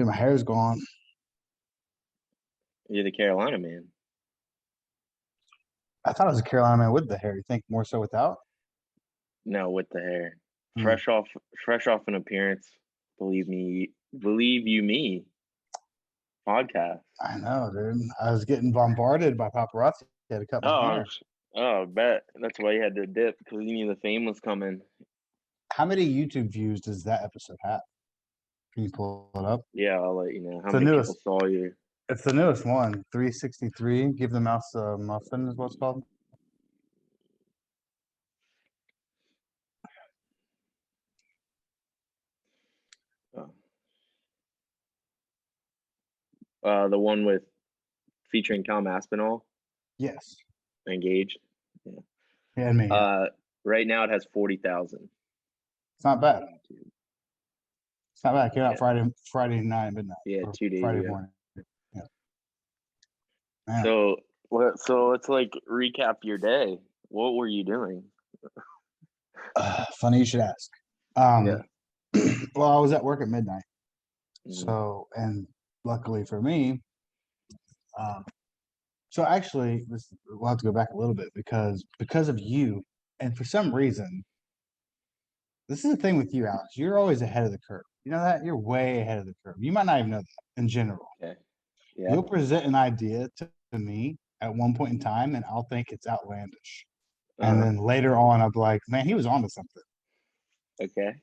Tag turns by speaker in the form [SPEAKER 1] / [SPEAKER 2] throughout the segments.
[SPEAKER 1] Dude, my hair's gone.
[SPEAKER 2] You're the Carolina man.
[SPEAKER 1] I thought I was a Carolina man with the hair. You think more so without?
[SPEAKER 2] No, with the hair.
[SPEAKER 1] Hmm.
[SPEAKER 2] Fresh off an appearance. Believe you me. Podcast.
[SPEAKER 1] I know, dude. I was getting bombarded by paparazzi. I had to cut
[SPEAKER 2] Oh,
[SPEAKER 1] my hair.
[SPEAKER 2] I bet that's why you had to dip because you knew the fame was coming.
[SPEAKER 1] How many YouTube views does that episode have? Can you pull it up?
[SPEAKER 2] Yeah, I'll let you know how
[SPEAKER 1] It's the
[SPEAKER 2] many people
[SPEAKER 1] newest.
[SPEAKER 2] saw you.
[SPEAKER 1] It's the newest one. 363. Give the mouse a muffin is what it's called.
[SPEAKER 2] Oh. The one with featuring Tom Aspinall,
[SPEAKER 1] Yes.
[SPEAKER 2] engaged. Yeah.
[SPEAKER 1] Yeah, and me. Yeah.
[SPEAKER 2] Right now it has 40,000.
[SPEAKER 1] It's not bad. It's not bad. It came out
[SPEAKER 2] Yeah.
[SPEAKER 1] Friday night, midnight.
[SPEAKER 2] Yeah,
[SPEAKER 1] Or
[SPEAKER 2] 2 days
[SPEAKER 1] Friday
[SPEAKER 2] ago.
[SPEAKER 1] morning. Yeah. Man.
[SPEAKER 2] So let's like recap your day. What were you doing?
[SPEAKER 1] Funny you should ask.
[SPEAKER 2] Yeah.
[SPEAKER 1] Well, I was at work at midnight.
[SPEAKER 2] Mhm.
[SPEAKER 1] So, and luckily for me, um, so actually, we'll have to go back a little bit because of you, and for some reason, this is the thing with you, Alex. You're always ahead of the curve. You know that? You're way ahead of the curve. You might not even know that in general.
[SPEAKER 2] Okay. Yeah.
[SPEAKER 1] You'll present an idea to me at one point in time, and I'll think it's outlandish. And
[SPEAKER 2] Uh,
[SPEAKER 1] then later on, I'll be like, man, he was onto something.
[SPEAKER 2] okay.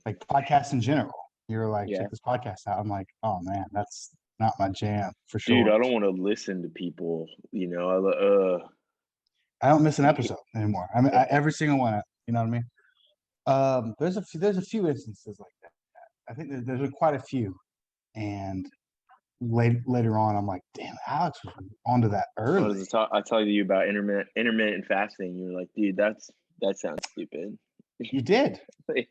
[SPEAKER 1] Like podcasts in general. You're like, check
[SPEAKER 2] Yeah.
[SPEAKER 1] this podcast out. I'm like, oh man, that's not my jam for
[SPEAKER 2] Dude,
[SPEAKER 1] sure.
[SPEAKER 2] I don't want to listen to people,
[SPEAKER 1] I don't miss an
[SPEAKER 2] you
[SPEAKER 1] episode anymore. I mean, every single one. You know what I mean? There's a few instances like that. I think there's been quite a few, and later on, I'm like, damn, Alex was onto that early.
[SPEAKER 2] I tell you about intermittent fasting. You're like, dude, that sounds stupid.
[SPEAKER 1] You did,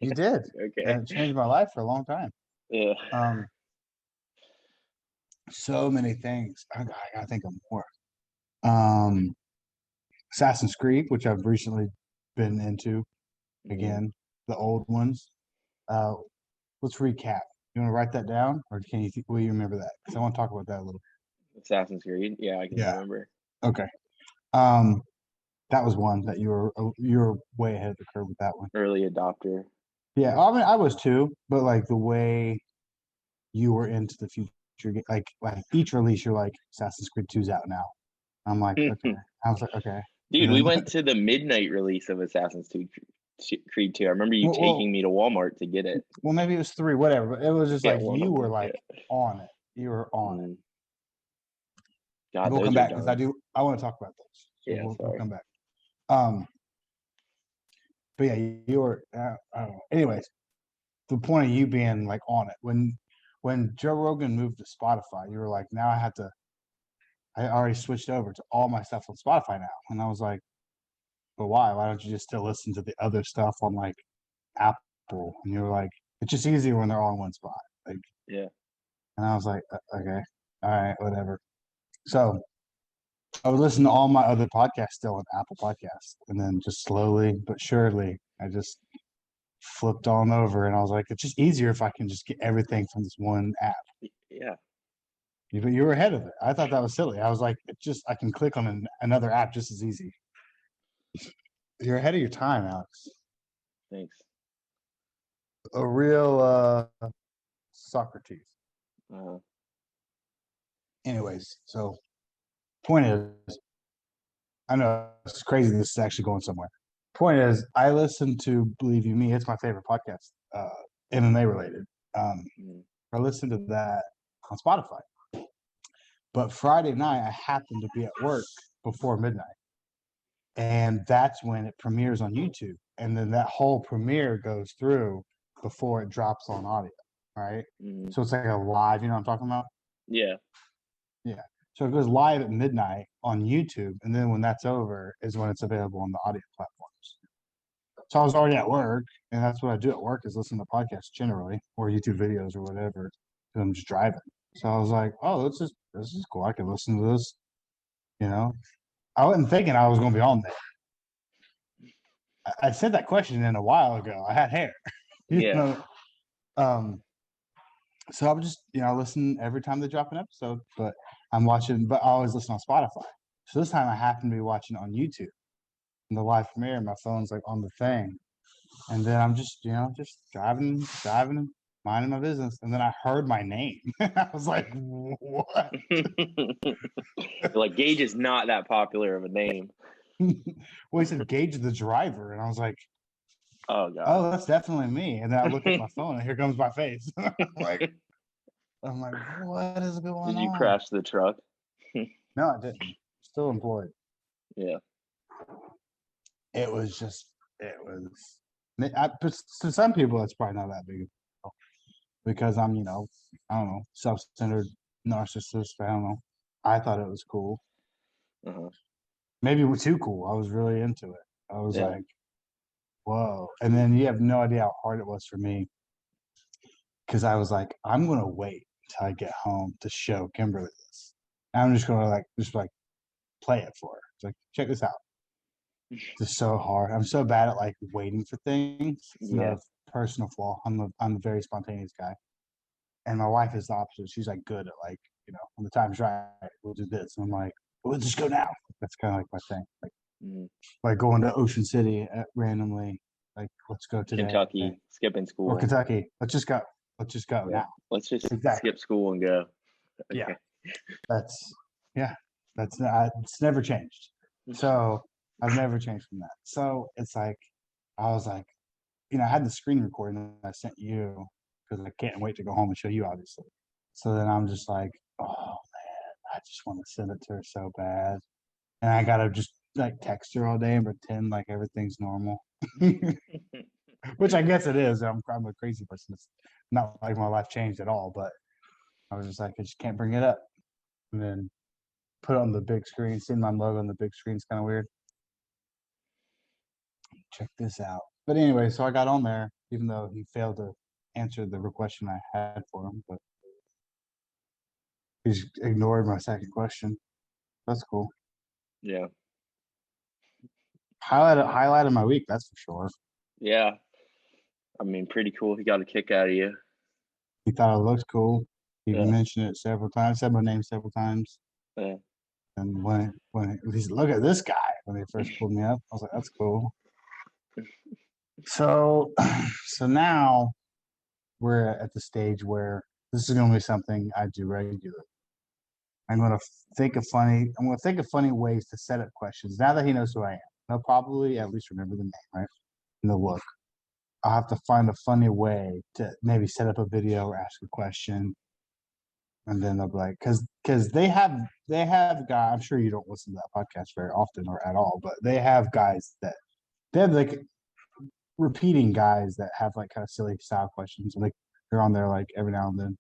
[SPEAKER 1] you did,
[SPEAKER 2] Okay.
[SPEAKER 1] and it changed my life for a long time.
[SPEAKER 2] Yeah.
[SPEAKER 1] So many things. I gotta think of more. Um, Assassin's Creed, which I've recently been into
[SPEAKER 2] Mhm.
[SPEAKER 1] again, the old ones. Uh, let's recap. You want to write that down, or will you remember that? Because I want to talk about that a little
[SPEAKER 2] Assassin's Creed. Yeah, I
[SPEAKER 1] bit.
[SPEAKER 2] can
[SPEAKER 1] Yeah.
[SPEAKER 2] remember.
[SPEAKER 1] Okay. Um, that was one that you were way ahead of the curve with that one.
[SPEAKER 2] Early adopter.
[SPEAKER 1] Yeah, I mean, I was too, but like the way you were into the future, like each release, you're like Assassin's Creed 2's out now. I'm like, okay. I was like, okay.
[SPEAKER 2] Dude,
[SPEAKER 1] And
[SPEAKER 2] we
[SPEAKER 1] then,
[SPEAKER 2] went to the midnight release of Creed 2. I remember you
[SPEAKER 1] well,
[SPEAKER 2] taking me to Walmart to get it.
[SPEAKER 1] well, maybe it was 3, whatever. But it was just
[SPEAKER 2] Yeah,
[SPEAKER 1] like
[SPEAKER 2] one
[SPEAKER 1] you
[SPEAKER 2] of
[SPEAKER 1] were
[SPEAKER 2] them.
[SPEAKER 1] like
[SPEAKER 2] Yeah.
[SPEAKER 1] on it. You were on it.
[SPEAKER 2] God,
[SPEAKER 1] We'll come
[SPEAKER 2] those are
[SPEAKER 1] back because
[SPEAKER 2] dumb.
[SPEAKER 1] I want to talk about those. So
[SPEAKER 2] Yeah,
[SPEAKER 1] we'll
[SPEAKER 2] sorry.
[SPEAKER 1] come back. Um, but yeah, you were. I don't know. Anyways, the point of you being like on it when Joe Rogan moved to Spotify, you were like, now I have to. I already switched over to all my stuff on Spotify now, and I was like, but why? Why don't you just still listen to the other stuff on like Apple? And you were like, it's just easier when they're all in one spot. Like,
[SPEAKER 2] Yeah.
[SPEAKER 1] and I was like, okay, all right, whatever. So I would listen to all my other podcasts still on Apple Podcasts, and then just slowly but surely, I just flipped on over, and I was like, it's just easier if I can just get everything from this one app.
[SPEAKER 2] Yeah.
[SPEAKER 1] You were ahead of it. I thought that was silly. I was like, it just I can click on another app just as easy. You're ahead of your time, Alex.
[SPEAKER 2] Thanks.
[SPEAKER 1] A real Socrates.
[SPEAKER 2] Uh,
[SPEAKER 1] Anyways, so point is, I know it's crazy. This is actually going somewhere. Point is, I listen to Believe You Me. It's my favorite podcast, MMA related. Um,
[SPEAKER 2] mm,
[SPEAKER 1] I listen to that on Spotify. But Friday night, I happened to be at work before midnight, and that's when it premieres on YouTube. And then that whole premiere goes through before it drops on audio, right?
[SPEAKER 2] mm,
[SPEAKER 1] So it's like a live. You know what I'm talking about?
[SPEAKER 2] yeah.
[SPEAKER 1] Yeah. So it goes live at midnight on YouTube, and then when that's over is when it's available on the audio platforms. So I was already at work, and that's what I do at work is listen to podcasts generally, or YouTube videos or whatever. Because I'm just driving. So I was like, oh, this is cool. I can listen to this. You know, I wasn't thinking I was going to be on there. I said that question in a while ago. I had hair. you
[SPEAKER 2] Yeah.
[SPEAKER 1] know, um, So I'm just, listen every time they drop an episode, but but I always listen on Spotify. So this time I happen to be watching it on YouTube. And the live premiere, my phone's like on the thing. And then I'm just, just driving, minding my business. And then I heard my name. I was like, what?
[SPEAKER 2] Like Gage is not that popular of a name.
[SPEAKER 1] Well, he said Gage the driver. And I was like,
[SPEAKER 2] Oh god.
[SPEAKER 1] oh, that's definitely me. And then I look at my phone and here comes my face. I'm like, what is going
[SPEAKER 2] Did you
[SPEAKER 1] on?
[SPEAKER 2] crash the truck?
[SPEAKER 1] No, I didn't. Still employed.
[SPEAKER 2] Yeah.
[SPEAKER 1] It was just, but to some people, it's probably not that big of a deal because I'm, I don't know, self-centered narcissist. I don't know. I thought it was cool.
[SPEAKER 2] Uh-huh.
[SPEAKER 1] Maybe it was too cool. I was really into it. I was
[SPEAKER 2] Yeah.
[SPEAKER 1] like, whoa. And then you have no idea how hard it was for me because I was like, I'm going to wait until I get home to show Kimberly this. And I'm just going to like play it for her. It's like, check this out. It's so hard. I'm so bad at like waiting for things. It's
[SPEAKER 2] Yeah.
[SPEAKER 1] another personal flaw. I'm a very spontaneous guy. And my wife is the opposite. She's like good at like, when the time's right, we'll do this. And I'm like, we'll just go now. That's kind of like my thing. Like going to Ocean City randomly. Like, let's go today.
[SPEAKER 2] Kentucky, skipping school.
[SPEAKER 1] Or Kentucky. Let's just go. Let's just go now.
[SPEAKER 2] Let's just skip school and go.
[SPEAKER 1] Okay. Yeah. It's never changed. So I've never changed from that. So it's like, I was like, I had the screen recording that I sent you because I can't wait to go home and show you, obviously. So then I'm just like, oh man, I just want to send it to her so bad. And I got to just like text her all day and pretend like everything's normal, which I guess it is. I'm a crazy person. It's not like my life changed at all, but I was just like, I just can't bring it up. And then put it on the big screen, seeing my logo on the big screen is kind of weird. Check this out. But anyway, so I got on there, even though he failed to answer the question I had for him, but he's ignored my second question. That's cool.
[SPEAKER 2] Yeah.
[SPEAKER 1] Highlight of my week, that's for sure.
[SPEAKER 2] Yeah. I mean, pretty cool. He got a kick out of you.
[SPEAKER 1] He thought it looked cool. He mentioned it several times, said my name several times.
[SPEAKER 2] Yeah.
[SPEAKER 1] And when he said, look at this guy, when they first pulled me up, I was like, that's cool. So now we're at the stage where this is going to be something I do regularly. I'm going to think of funny ways to set up questions. Now that he knows who I am, he'll probably at least remember the name, right? And the look. I'll have to find a funny way to maybe set up a video or ask a question. And then they'll be like, because they have guys. I'm sure you don't listen to that podcast very often or at all, but they have guys that they have like repeating guys that have like kind of silly style questions. And they're on there like every now and then.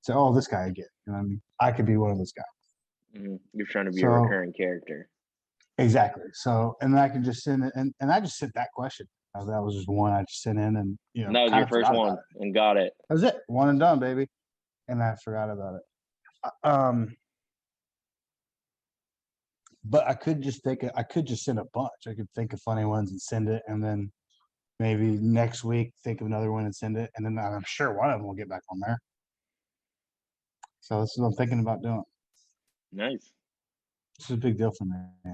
[SPEAKER 1] So, oh, this guy again. You know what I mean? I could be one of those guys.
[SPEAKER 2] You're trying to be a recurring character.
[SPEAKER 1] Exactly. So, and then I can just send it, and I just sent that question. That was just one I just sent in, and
[SPEAKER 2] that was your first one, and got it.
[SPEAKER 1] That was it. One and done, baby. And I forgot about it. But I could just send a bunch. I could think of funny ones and send it, and then maybe next week think of another one and send it, and then I'm sure one of them will get back on there. So this is what I'm thinking about doing.
[SPEAKER 2] Nice.
[SPEAKER 1] This is a big deal for me. I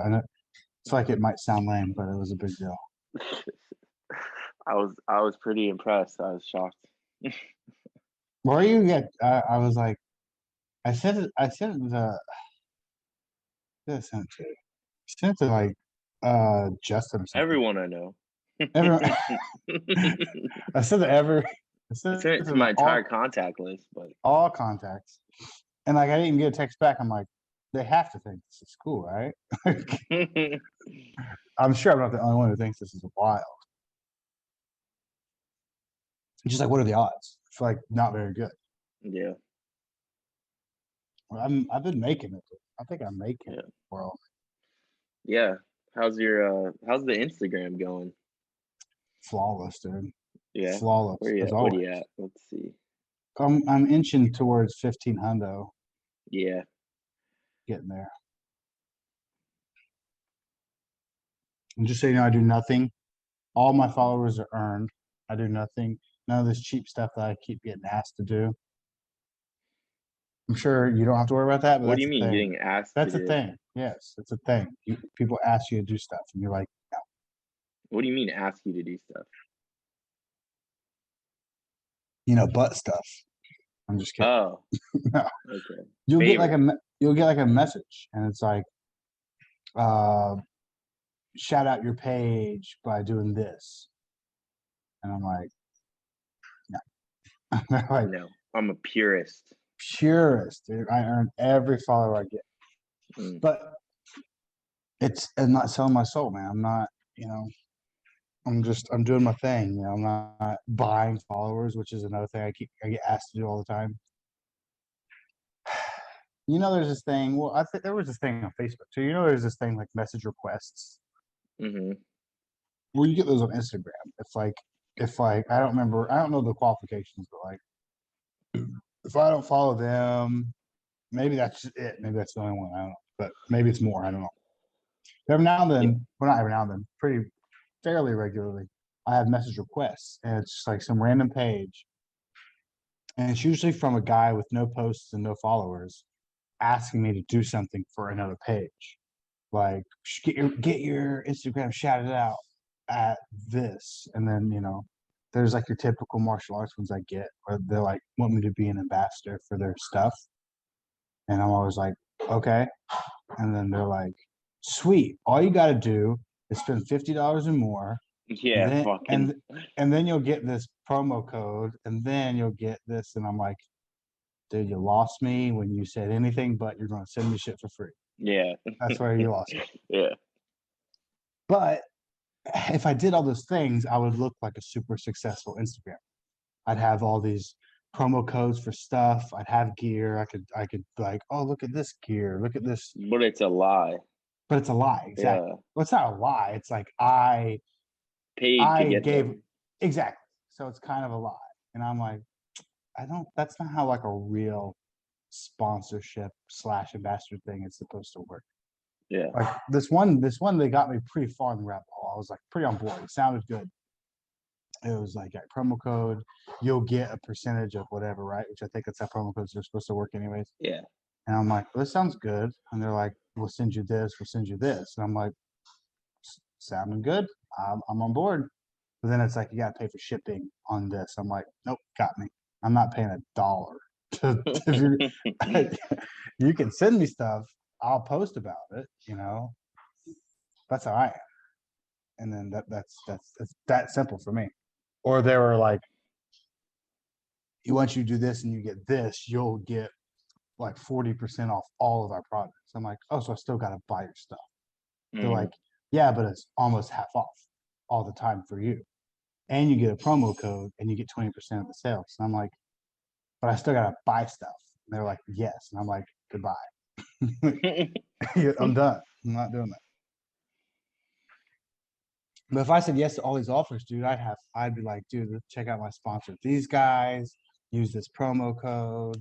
[SPEAKER 1] know it's like it might sound lame, but it was a big deal.
[SPEAKER 2] I was pretty impressed. I was shocked.
[SPEAKER 1] Where you get? I was like, I sent it to. I sent it to like Justin or something.
[SPEAKER 2] Everyone I know.
[SPEAKER 1] Everyone. I sent
[SPEAKER 2] it to my entire contact list, but
[SPEAKER 1] all contacts, and like I didn't even get a text back. I'm like, they have to think this is cool, right? I'm sure I'm not the only one who thinks this is wild. Just like, what are the odds? It's like not very good.
[SPEAKER 2] Yeah.
[SPEAKER 1] I've been making it. I think I'm making it. Well.
[SPEAKER 2] Yeah. How's the Instagram going?
[SPEAKER 1] Flawless, dude.
[SPEAKER 2] Yeah.
[SPEAKER 1] Flawless.
[SPEAKER 2] Where are you at? Let's see.
[SPEAKER 1] I'm inching towards 15 hundo.
[SPEAKER 2] Yeah.
[SPEAKER 1] Getting there. And just so you know, I do nothing. All my followers are earned. I do nothing None of this cheap stuff that I keep getting asked to do. I'm sure you don't have to worry about that, but
[SPEAKER 2] What do
[SPEAKER 1] that's
[SPEAKER 2] you
[SPEAKER 1] a
[SPEAKER 2] mean
[SPEAKER 1] thing.
[SPEAKER 2] getting asked to
[SPEAKER 1] That's a
[SPEAKER 2] do?
[SPEAKER 1] thing. Yes, it's a thing. People ask you to do stuff, and you're like, no.
[SPEAKER 2] What do you mean ask you to do stuff?
[SPEAKER 1] Butt stuff. I'm just kidding.
[SPEAKER 2] Oh,
[SPEAKER 1] No.
[SPEAKER 2] okay.
[SPEAKER 1] You'll get like
[SPEAKER 2] Favors.
[SPEAKER 1] a message, and it's like, uh, shout out your page by doing this, and I'm like, no. They're like,
[SPEAKER 2] No, I'm a purist.
[SPEAKER 1] purist, dude. I earn every follower I get,
[SPEAKER 2] Mm.
[SPEAKER 1] but I'm not selling my soul, man. I'm not, I'm doing my thing. I'm not buying followers, which is another thing I get asked to do all the time. There's this thing. Well, I think there was this thing on Facebook too. There's this thing like message requests.
[SPEAKER 2] Hmm.
[SPEAKER 1] Well, you get those on Instagram. It's like if I don't know the qualifications, but like if I don't follow them, maybe that's it. Maybe that's the only one. I don't know, but maybe it's more. I don't know. Every now and
[SPEAKER 2] Yeah.
[SPEAKER 1] then, well, not every now and then, pretty fairly regularly, I have message requests, and it's just like some random page, and it's usually from a guy with no posts and no followers asking me to do something for another page, like get your Instagram shouted out at this, and then there's like your typical martial arts ones I get where they're like want me to be an ambassador for their stuff, and I'm always like, okay, and then they're like, sweet, all you got to do is spend $50 or more, and
[SPEAKER 2] Yeah,
[SPEAKER 1] then
[SPEAKER 2] fucking.
[SPEAKER 1] and then you'll get this promo code, and then you'll get this, and I'm like, dude, you lost me when you said anything, but you're going to send me shit for free.
[SPEAKER 2] Yeah.
[SPEAKER 1] That's where you lost me.
[SPEAKER 2] Yeah.
[SPEAKER 1] But if I did all those things, I would look like a super successful Instagram. I'd have all these promo codes for stuff. I'd have gear. I could like, oh, look at this gear. Look at this.
[SPEAKER 2] But it's a lie.
[SPEAKER 1] But it's a lie. Exactly.
[SPEAKER 2] Yeah.
[SPEAKER 1] Well, it's not a lie. It's like I
[SPEAKER 2] Paid to
[SPEAKER 1] I
[SPEAKER 2] get
[SPEAKER 1] gave
[SPEAKER 2] them.
[SPEAKER 1] exactly. So it's kind of a lie. And I'm like, that's not how like a real sponsorship / ambassador thing is supposed to work.
[SPEAKER 2] Yeah.
[SPEAKER 1] Like this one, they got me pretty far in the rabbit hole. I was like pretty on board. It sounded good. It was like a promo code, you'll get a percentage of whatever, right? Which I think that's how promo codes are supposed to work anyways.
[SPEAKER 2] Yeah.
[SPEAKER 1] And I'm like, well, this sounds good. And they're like, we'll send you this, we'll send you this. And I'm like, sounding good. I'm on board. But then it's like, you got to pay for shipping on this. I'm like, nope, got me. I'm not paying $1. If you can send me stuff, I'll post about it. That's how I am. And then that's that simple for me. Or they were like, once you do this and you get this, you'll get like 40% off all of our products. I'm like, oh, so I still got to buy your stuff. They're
[SPEAKER 2] Mm.
[SPEAKER 1] like, yeah, but it's almost half off all the time for you. And you get a promo code and you get 20% of the sales. And I'm like, but I still got to buy stuff. And they're like, yes. And I'm like, goodbye. I'm done. I'm not doing that. But if I said yes to all these offers, dude, I'd be like, dude, check out my sponsor. These guys use this promo code.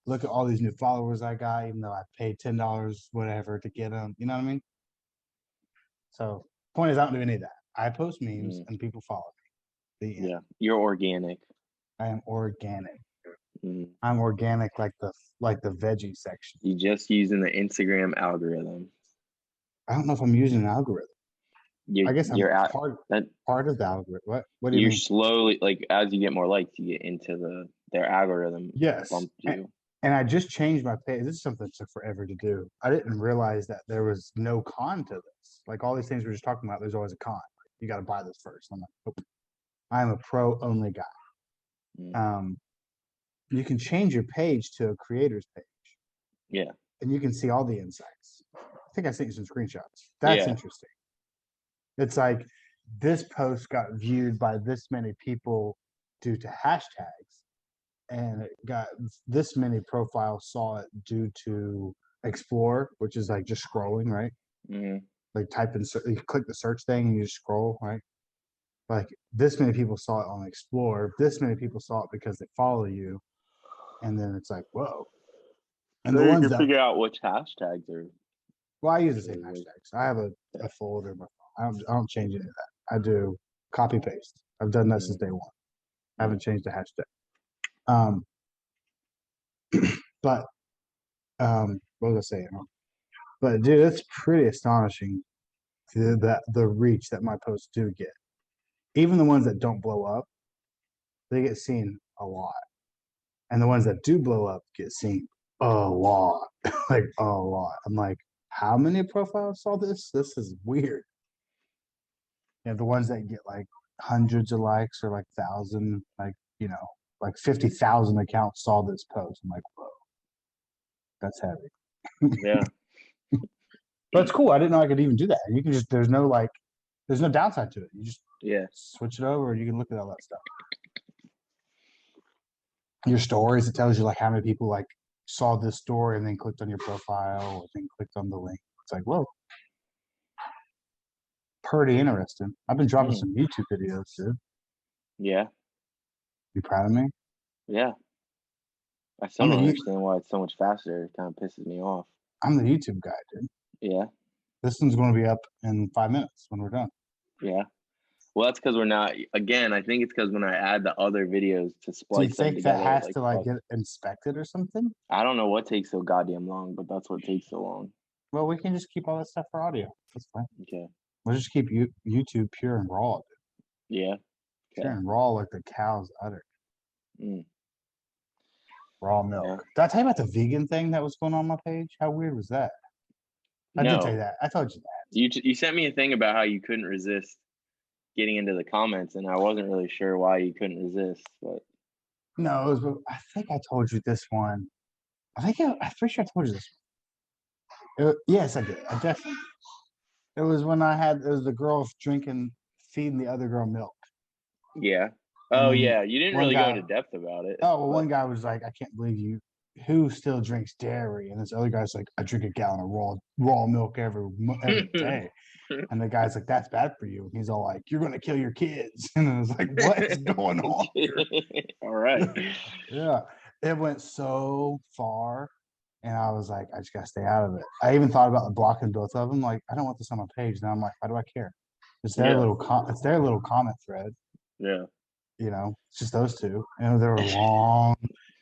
[SPEAKER 1] Look at all these new followers I got, even though I paid $10, whatever, to get them. You know what I mean? So, point is, I don't do any of that. I post memes
[SPEAKER 2] Mm.
[SPEAKER 1] and people follow me. The end.
[SPEAKER 2] Yeah. You're organic.
[SPEAKER 1] I am organic.
[SPEAKER 2] Mm.
[SPEAKER 1] I'm organic like the veggie section.
[SPEAKER 2] You just using the Instagram algorithm.
[SPEAKER 1] I don't know if I'm using an algorithm. I guess I'm
[SPEAKER 2] You're at that.
[SPEAKER 1] part of the algorithm. What do you
[SPEAKER 2] You're
[SPEAKER 1] mean?
[SPEAKER 2] slowly, like, as you get more likes, you get into their algorithm
[SPEAKER 1] Yes.
[SPEAKER 2] bump you.
[SPEAKER 1] And I just changed my page. This is something that took forever to do. I didn't realize that there was no con to this. Like all these things we are just talking about, there's always a con. You got to buy this first. I'm like, nope. I'm a pro only guy.
[SPEAKER 2] Mm.
[SPEAKER 1] You can change your page to a creator's page.
[SPEAKER 2] Yeah.
[SPEAKER 1] And you can see all the insights. I think I sent you some screenshots. That's
[SPEAKER 2] Yeah.
[SPEAKER 1] interesting. It's like this post got viewed by this many people due to hashtags, and it got this many profiles saw it due to explore, which is like just scrolling, right?
[SPEAKER 2] Mm.
[SPEAKER 1] Like type in, you click the search thing and you just scroll, right? Like this many people saw it on explore, this many people saw it because they follow you, and then it's like, whoa. And
[SPEAKER 2] So
[SPEAKER 1] the
[SPEAKER 2] you
[SPEAKER 1] ones
[SPEAKER 2] can
[SPEAKER 1] that,
[SPEAKER 2] figure out which hashtags are.
[SPEAKER 1] well, I use the same hashtags. I have a folder in my phone. I don't change any of that. I do copy paste. I've done that since day one. I haven't changed the hashtag. But what was I saying? But dude, it's pretty astonishing the reach that my posts do get. Even the ones that don't blow up, they get seen a lot. And the ones that do blow up get seen a lot. Like a lot. I'm like, how many profiles saw this? This is weird. And the ones that get like hundreds of likes or like 1,000, like, like 50,000 accounts saw this post. I'm like, whoa, that's heavy.
[SPEAKER 2] Yeah.
[SPEAKER 1] But it's cool. I didn't know I could even do that. And you can just, there's no downside to it. You just switch it over and you can look at all that stuff. Your stories, it tells you like how many people like saw this story and then clicked on your profile or then clicked on the link. It's like, whoa. Pretty interesting. I've been dropping some YouTube videos, dude.
[SPEAKER 2] Yeah.
[SPEAKER 1] You proud of me?
[SPEAKER 2] Yeah. I still don't understand why it's so much faster. It kind of pisses me off.
[SPEAKER 1] I'm the YouTube guy, dude.
[SPEAKER 2] Yeah.
[SPEAKER 1] This one's going to be up in 5 minutes when we're done.
[SPEAKER 2] Yeah. Well, that's because we're not. Again, I think it's because when I add the other videos to splice them together.
[SPEAKER 1] Do you think that has to like get inspected or something?
[SPEAKER 2] I don't know what takes so goddamn long, but that's what takes so long.
[SPEAKER 1] Well, we can just keep all that stuff for audio. That's fine.
[SPEAKER 2] Okay.
[SPEAKER 1] We'll just keep YouTube pure and raw, dude.
[SPEAKER 2] Yeah.
[SPEAKER 1] Okay. Pure and raw like the cow's udder.
[SPEAKER 2] Mm.
[SPEAKER 1] Raw milk. Yeah. Did I tell you about the vegan thing that was going on my page? How weird was that? I did tell you that. I told you that.
[SPEAKER 2] You sent me a thing about how you couldn't resist getting into the comments, and I wasn't really sure why you couldn't resist. But
[SPEAKER 1] no, it was. I think I told you this one. I'm pretty sure I told you this one. Yes, I did. I definitely. It was when it was the girl feeding the other girl milk.
[SPEAKER 2] Yeah. Oh, yeah. You didn't really go into depth about it.
[SPEAKER 1] Oh, well, one guy was like, I can't believe who still drinks dairy? And this other guy's like, I drink a gallon of raw milk every day. And the guy's like, that's bad for you. And he's all like, you're going to kill your kids. And I was like, what's going on here?
[SPEAKER 2] All right.
[SPEAKER 1] Yeah. It went so far. And I was like, I just got to stay out of it. I even thought about blocking both of them. Like, I don't want this on my page. Now I'm like, why do I care? It's their little comment thread.
[SPEAKER 2] Yeah.
[SPEAKER 1] It's just those two. They were long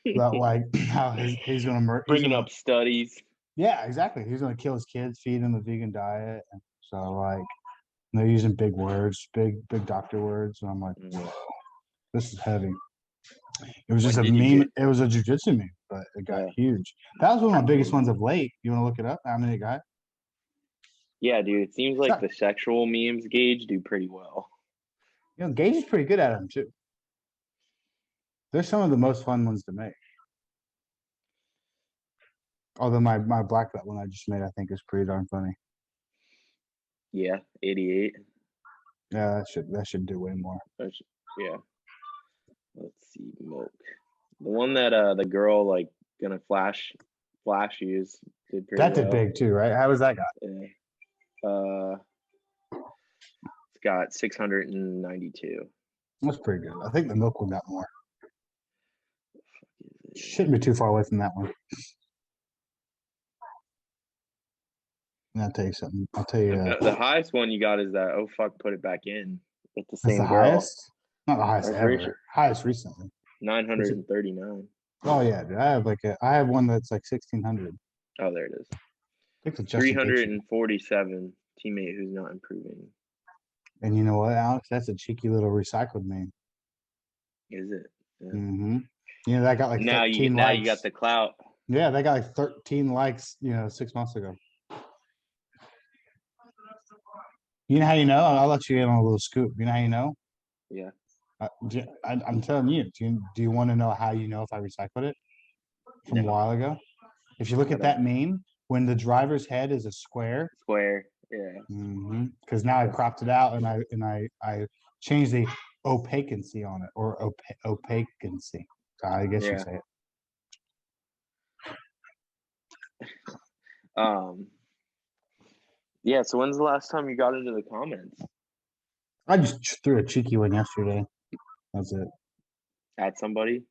[SPEAKER 1] about like how he's going to murder.
[SPEAKER 2] Bringing up studies.
[SPEAKER 1] Yeah, exactly. He's going to kill his kids, feed them the vegan diet. And so like they're using big words, big doctor words. And I'm like, whoa, this is heavy. It was just a meme. It was a jiu-jitsu meme, but it got huge. That was one of my biggest ones of late. You want to look it up? How many it got?
[SPEAKER 2] Yeah, dude. It seems like the sexual memes Gage do pretty well.
[SPEAKER 1] Gage is pretty good at them too. They're some of the most fun ones to make. Although my black belt one I just made, I think, is pretty darn funny.
[SPEAKER 2] Yeah, 88.
[SPEAKER 1] Yeah, that should do way more.
[SPEAKER 2] Yeah. Let's see, milk. The one that the girl like gonna flash use did pretty well.
[SPEAKER 1] That did big too, right? How was that got?
[SPEAKER 2] Yeah. It's got 692.
[SPEAKER 1] That's pretty good. I think the milk one got more. Shouldn't be too far away from that one. And I'll tell you something. I'll tell you.
[SPEAKER 2] The highest one you got is that, oh, fuck, put it back in. It's the same
[SPEAKER 1] girl.
[SPEAKER 2] Highest?
[SPEAKER 1] Not the highest ever. Sure. Highest recently.
[SPEAKER 2] 939.
[SPEAKER 1] Oh, yeah, dude. I have one that's like 1,600.
[SPEAKER 2] Oh, there it is.
[SPEAKER 1] I think
[SPEAKER 2] 347 teammate who's not improving.
[SPEAKER 1] And you know what, Alex? That's a cheeky little recycled meme.
[SPEAKER 2] Is it? Yeah.
[SPEAKER 1] Mm-hmm. That got like 13 likes.
[SPEAKER 2] Now you got the clout.
[SPEAKER 1] Yeah, they got like 13 likes, 6 months ago. You know how you know? I'll let you in on a little scoop. You know how you know?
[SPEAKER 2] Yeah.
[SPEAKER 1] I'm telling you. Do you want to know how you know if I recycled it from a while ago? If you look at that meme, when the driver's head is a square.
[SPEAKER 2] Yeah.
[SPEAKER 1] Because now I cropped it out and I changed the opacancy on it, or opacancy. I guess you say
[SPEAKER 2] it. Yeah, so when's the last time you got into the comments?
[SPEAKER 1] I just threw a cheeky one yesterday. That's it.
[SPEAKER 2] At somebody?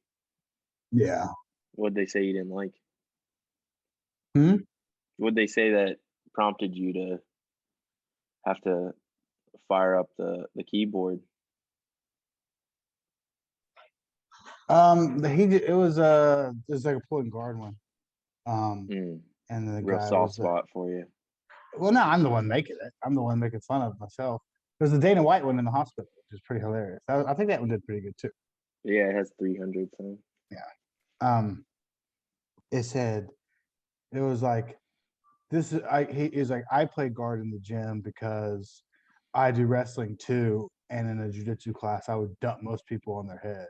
[SPEAKER 1] Yeah.
[SPEAKER 2] What'd they say you didn't like?
[SPEAKER 1] What'd
[SPEAKER 2] they say that prompted you to have to fire up the keyboard?
[SPEAKER 1] It was like a pulling guard one.
[SPEAKER 2] Mm,
[SPEAKER 1] And the
[SPEAKER 2] real
[SPEAKER 1] guy
[SPEAKER 2] soft
[SPEAKER 1] was
[SPEAKER 2] spot for you.
[SPEAKER 1] well, no, I'm the one making it. I'm the one making fun of myself. There's the Dana White one in the hospital, which is pretty hilarious. I think that one did pretty good too.
[SPEAKER 2] Yeah, it has 300 some.
[SPEAKER 1] Yeah. Um, it said it was like this is he is like I play guard in the gym because I do wrestling too, and in a jiu-jitsu class I would dump most people on their head.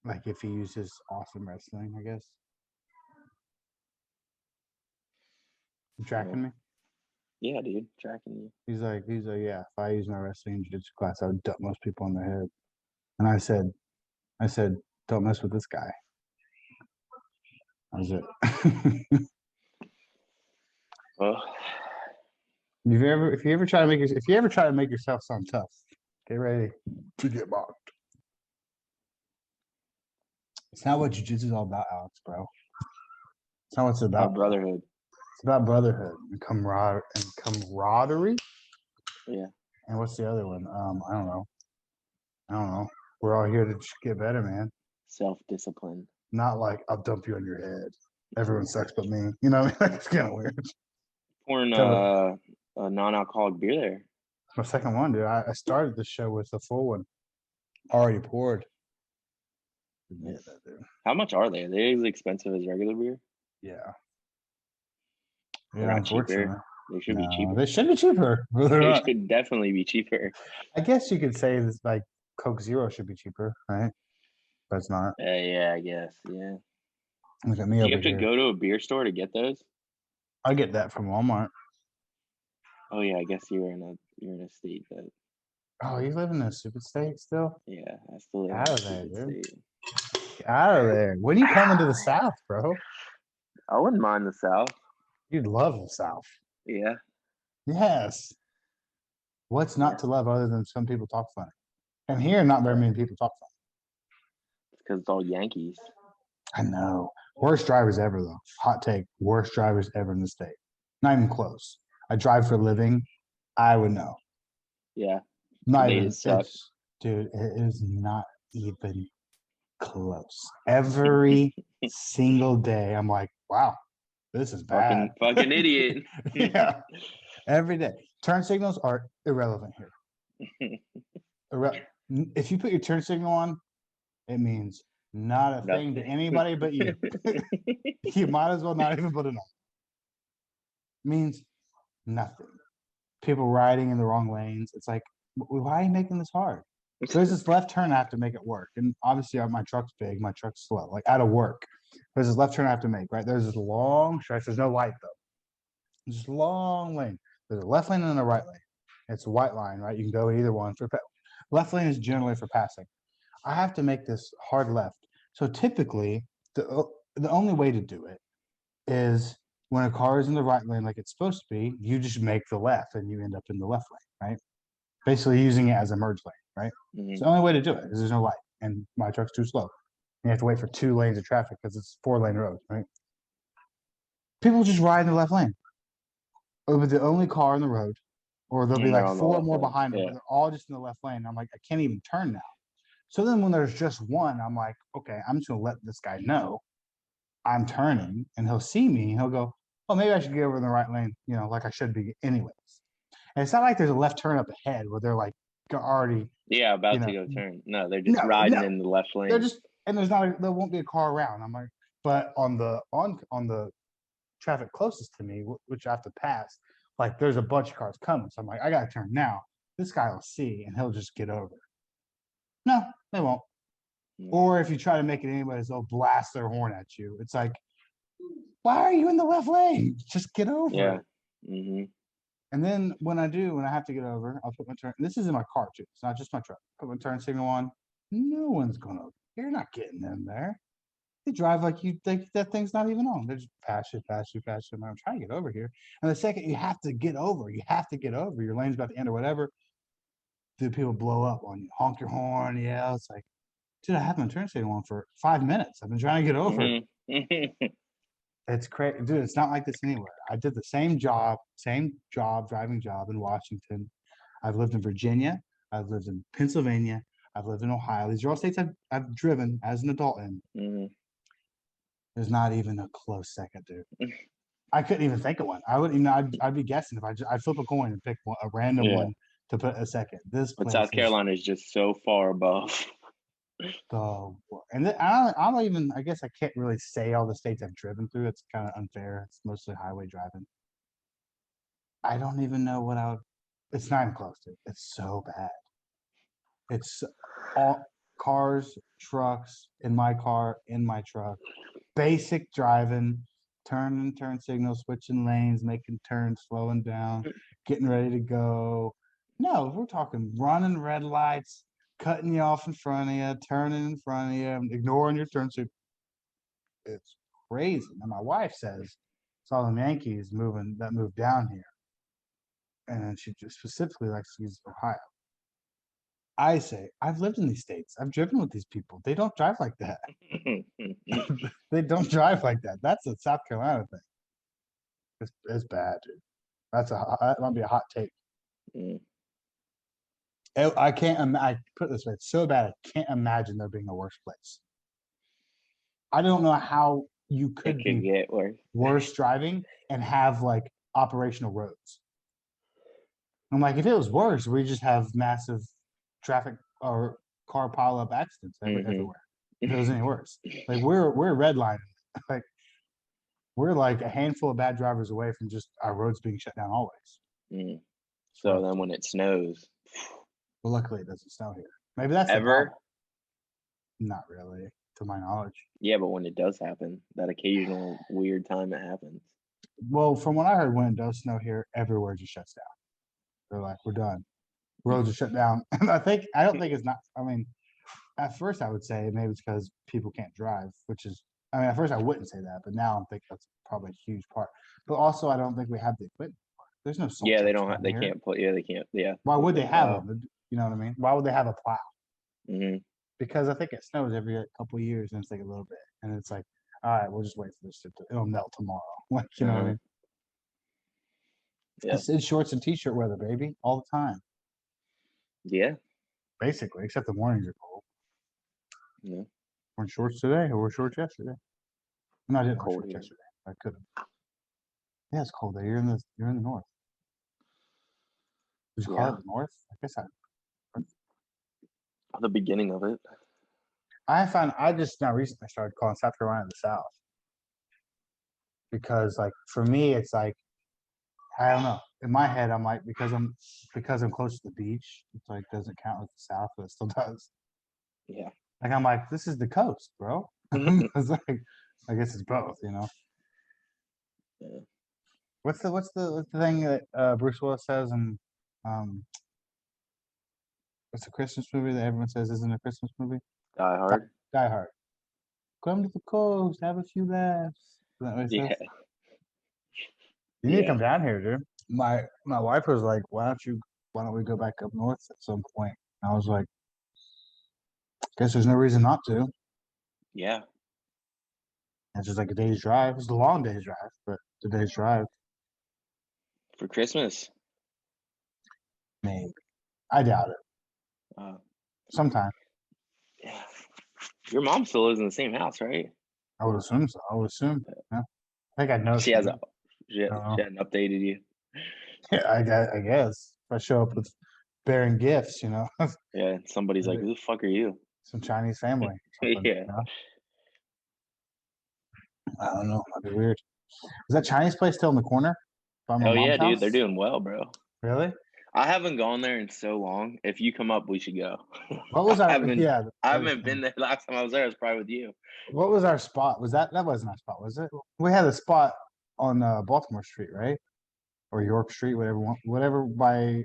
[SPEAKER 1] Like if he uses awesome wrestling, I guess. You tracking me?
[SPEAKER 2] Yeah, dude, tracking you.
[SPEAKER 1] He's like, yeah, if I use my wrestling in jiu-jitsu class, I would dump most people on their head. And I said, don't mess with this guy. That was it.
[SPEAKER 2] Oh,
[SPEAKER 1] If you ever try to make yourself sound tough, get ready to get mocked. It's not what jiu-jitsu is all about, Alex, bro. It's not what it's about.
[SPEAKER 2] brotherhood.
[SPEAKER 1] It's about brotherhood and camaraderie.
[SPEAKER 2] Yeah.
[SPEAKER 1] And what's the other one? I don't know. We're all here to just get better, man.
[SPEAKER 2] Self-discipline.
[SPEAKER 1] Not like I'll dump you on your head. Everyone sucks but me. You know, it's kind of weird.
[SPEAKER 2] Pouring
[SPEAKER 1] So,
[SPEAKER 2] a non-alcoholic beer there.
[SPEAKER 1] my second one, dude. I started the show with a full one, already poured. Yeah, dude.
[SPEAKER 2] How much are they? Are they as expensive as regular beer?
[SPEAKER 1] Yeah.
[SPEAKER 2] They're
[SPEAKER 1] Yeah,
[SPEAKER 2] not
[SPEAKER 1] unfortunately.
[SPEAKER 2] cheaper. They should be
[SPEAKER 1] No,
[SPEAKER 2] cheaper.
[SPEAKER 1] they should be cheaper.
[SPEAKER 2] They should definitely be cheaper.
[SPEAKER 1] I guess you could say this like Coke Zero should be cheaper, right? But it's not.
[SPEAKER 2] Yeah, I guess. Yeah.
[SPEAKER 1] Look at me
[SPEAKER 2] Do you
[SPEAKER 1] over
[SPEAKER 2] have to
[SPEAKER 1] here.
[SPEAKER 2] go to a beer store to get those?
[SPEAKER 1] I get that from Walmart.
[SPEAKER 2] Oh yeah, I guess you're in a state that.
[SPEAKER 1] Oh, you live in a stupid state still?
[SPEAKER 2] Yeah, I still live
[SPEAKER 1] Out
[SPEAKER 2] in a
[SPEAKER 1] of there,
[SPEAKER 2] stupid
[SPEAKER 1] dude.
[SPEAKER 2] state.
[SPEAKER 1] Get out of there. When are you coming to the South, bro?
[SPEAKER 2] I wouldn't mind the South.
[SPEAKER 1] You'd love the South.
[SPEAKER 2] Yeah.
[SPEAKER 1] Yes. What's not to love other than some people talk funny? And here, not very many people talk funny.
[SPEAKER 2] It's because it's all Yankees.
[SPEAKER 1] I know. Worst drivers ever, though. Hot take. Worst drivers ever in the state. Not even close. I drive for a living. I would know.
[SPEAKER 2] Yeah.
[SPEAKER 1] Not
[SPEAKER 2] They
[SPEAKER 1] even.
[SPEAKER 2] suck.
[SPEAKER 1] Dude, it is not even close. Every single day, I'm like, wow, this is bad.
[SPEAKER 2] Fucking idiot.
[SPEAKER 1] Yeah. Every day. Turn signals are irrelevant here. If you put your turn signal on, it means not a thing to anybody but you. You might as well not even put it on. Means nothing. People riding in the wrong lanes. It's like, why are you making this hard? There's this left turn I have to make it work. And obviously my truck's big, my truck's slow. Like out of work. There's this left turn I have to make, right? There's this long stretch. There's no light though. There's this long lane. There's a left lane and a right lane. It's a white line, right? You can go either one. Left lane is generally for passing. I have to make this hard left. So typically, the only way to do it is when a car is in the right lane like it's supposed to be, you just make the left and you end up in the left lane, right? Basically using it as a merge lane, right?
[SPEAKER 2] Mm-hmm.
[SPEAKER 1] It's the only way to do it because there's no light and my truck's too slow. You have to wait for 2 lanes of traffic because it's 4-lane road, right? People just ride in the left lane. It'll be the only car in the road, or there'll be like 4 more behind them. They're all just in the left lane. I'm like, I can't even turn now. So then when there's just one, I'm like, okay, I'm just gonna let this guy know I'm turning, and he'll see me, and he'll go, oh, maybe I should get over in the right lane, like I should be anyways. And it's not like there's a left turn up ahead where they're like already
[SPEAKER 2] about to go turn. No, they're just riding in the left lane.
[SPEAKER 1] They're just, and there won't be a car around. I'm like, but on the traffic closest to me, which I have to pass, like there's a bunch of cars coming. So I'm like, I gotta turn now. This guy will see and he'll just get over. No, they won't. Or if you try to make it anyways, they'll blast their horn at you. It's like, why are you in the left lane? Just get over.
[SPEAKER 2] Yeah. Mm-hmm.
[SPEAKER 1] And then when I have to get over, I'll put my turn. This is in my car too. It's not just my truck. Put my turn signal on. No one's gonna. You're not getting in there. They drive like you think that thing's not even on. They just pass you. I'm trying to get over here. And the second you have to get over, your lane's about to end or whatever. Do people blow up on you? Honk your horn, yeah. It's like, dude, I have my turn signal on for 5 minutes. I've been trying to get over.
[SPEAKER 2] Mm-hmm.
[SPEAKER 1] It's crazy, dude. It's not like this anywhere. I did the same driving job in Washington. I've lived in Virginia. I've lived in Pennsylvania. I've lived in Ohio. These are all states I've driven as an adult in. There's not even a close second, dude. I couldn't even think of one. I wouldn't even. I'd be guessing if I'd flip a coin and pick a random one to put a second. This
[SPEAKER 2] But
[SPEAKER 1] place
[SPEAKER 2] South Carolina is just so far above.
[SPEAKER 1] And I don't even. I guess I can't really say all the states I've driven through. It's kind of unfair. It's mostly highway driving. I don't even know what I would. It's not even close to. It's so bad. It's all cars, trucks, in my car, in my truck. Basic driving, turn signals, switching lanes, making turns, slowing down, getting ready to go. No, we're talking running red lights, cutting you off in front of you, turning in front of you, ignoring your turn. So it's crazy. And my wife says saw the Yankees moved down here. And she just specifically likes to use Ohio. I say, I've lived in these states. I've driven with these people. They don't drive like that. They don't drive like that. That's a South Carolina thing. It's bad, dude. That might be a hot take. I can't. I put it this way: it's so bad. I can't imagine there being a worse place. I don't know how you could be
[SPEAKER 2] get
[SPEAKER 1] worse driving and have like operational roads. I'm like, if it was worse, we just have massive traffic or car pileup accidents everywhere. If it was any worse, like we're redlining, like we're like a handful of bad drivers away from just our roads being shut down always.
[SPEAKER 2] So then when it snows,
[SPEAKER 1] well, luckily it doesn't snow here. Maybe that's
[SPEAKER 2] ever.
[SPEAKER 1] Not really, to my knowledge.
[SPEAKER 2] Yeah, but when it does happen, that occasional weird time it happens.
[SPEAKER 1] Well, from what I heard, when it does snow here, everywhere just shuts down. They're like, we're done. Roads are shut down. And I don't think it's not. I mean, at first I would say maybe it's because people can't drive, which is. I mean, at first I wouldn't say that, but now I'm thinking that's probably a huge part. But also, I don't think we have the equipment. There's no.
[SPEAKER 2] Yeah, they don't. They can't put. Yeah, they can't. Yeah.
[SPEAKER 1] Why would they have them? You know what I mean? Why would they have a plow? Because I think it snows every couple of years, and it's like a little bit, and it's like, all right, we'll just wait for this it'll melt tomorrow. Like, you know what I mean? Yeah. It's in shorts and t-shirt weather, baby, all the time.
[SPEAKER 2] Yeah.
[SPEAKER 1] Basically, except the mornings are cold.
[SPEAKER 2] Yeah.
[SPEAKER 1] We're in shorts today, or we're shorts yesterday. No, I didn't wear shorts yesterday. I couldn't. Yeah, it's cold there. You're in the north. Did you call it the north? I guess
[SPEAKER 2] the beginning of it.
[SPEAKER 1] I just now recently started calling South Carolina the South. Because like for me it's like I don't know. In my head I'm like because I'm close to the beach, it's like doesn't count as the South, but it still does.
[SPEAKER 2] Yeah.
[SPEAKER 1] Like I'm like, this is the coast, bro. It's like I guess it's both, you know. Yeah. What's the thing that Bruce Willis says in what's the Christmas movie that everyone says isn't a Christmas movie?
[SPEAKER 2] Die Hard.
[SPEAKER 1] Die Hard. Come to the coast, have a few laughs. Is that what he says? You need to come down here, dude. My wife was like, why don't we go back up north at some point? And I was like, guess there's no reason not to.
[SPEAKER 2] Yeah.
[SPEAKER 1] It's just like a day's drive. It's a long day's drive, but it's a day's drive.
[SPEAKER 2] For Christmas?
[SPEAKER 1] Maybe. I doubt it. Sometime.
[SPEAKER 2] Yeah. Your mom still lives in the same house, right?
[SPEAKER 1] I would assume so. Yeah. I think I know.
[SPEAKER 2] She hadn't updated you.
[SPEAKER 1] Yeah, I guess. If I show up with bearing gifts, you know.
[SPEAKER 2] Yeah, somebody's like, who the fuck are you?
[SPEAKER 1] Some Chinese family.
[SPEAKER 2] Yeah.
[SPEAKER 1] You know? I don't know. That'd be weird. Is that Chinese place still in the corner?
[SPEAKER 2] Hell yeah, dude. They're doing well, bro.
[SPEAKER 1] Really?
[SPEAKER 2] I haven't gone there in so long. If you come up, we should go.
[SPEAKER 1] What was our?
[SPEAKER 2] I haven't been there. Last time I was there, I was probably with you.
[SPEAKER 1] What was our spot? That wasn't our spot, was it? We had a spot on Baltimore Street, right? Or York Street, whatever by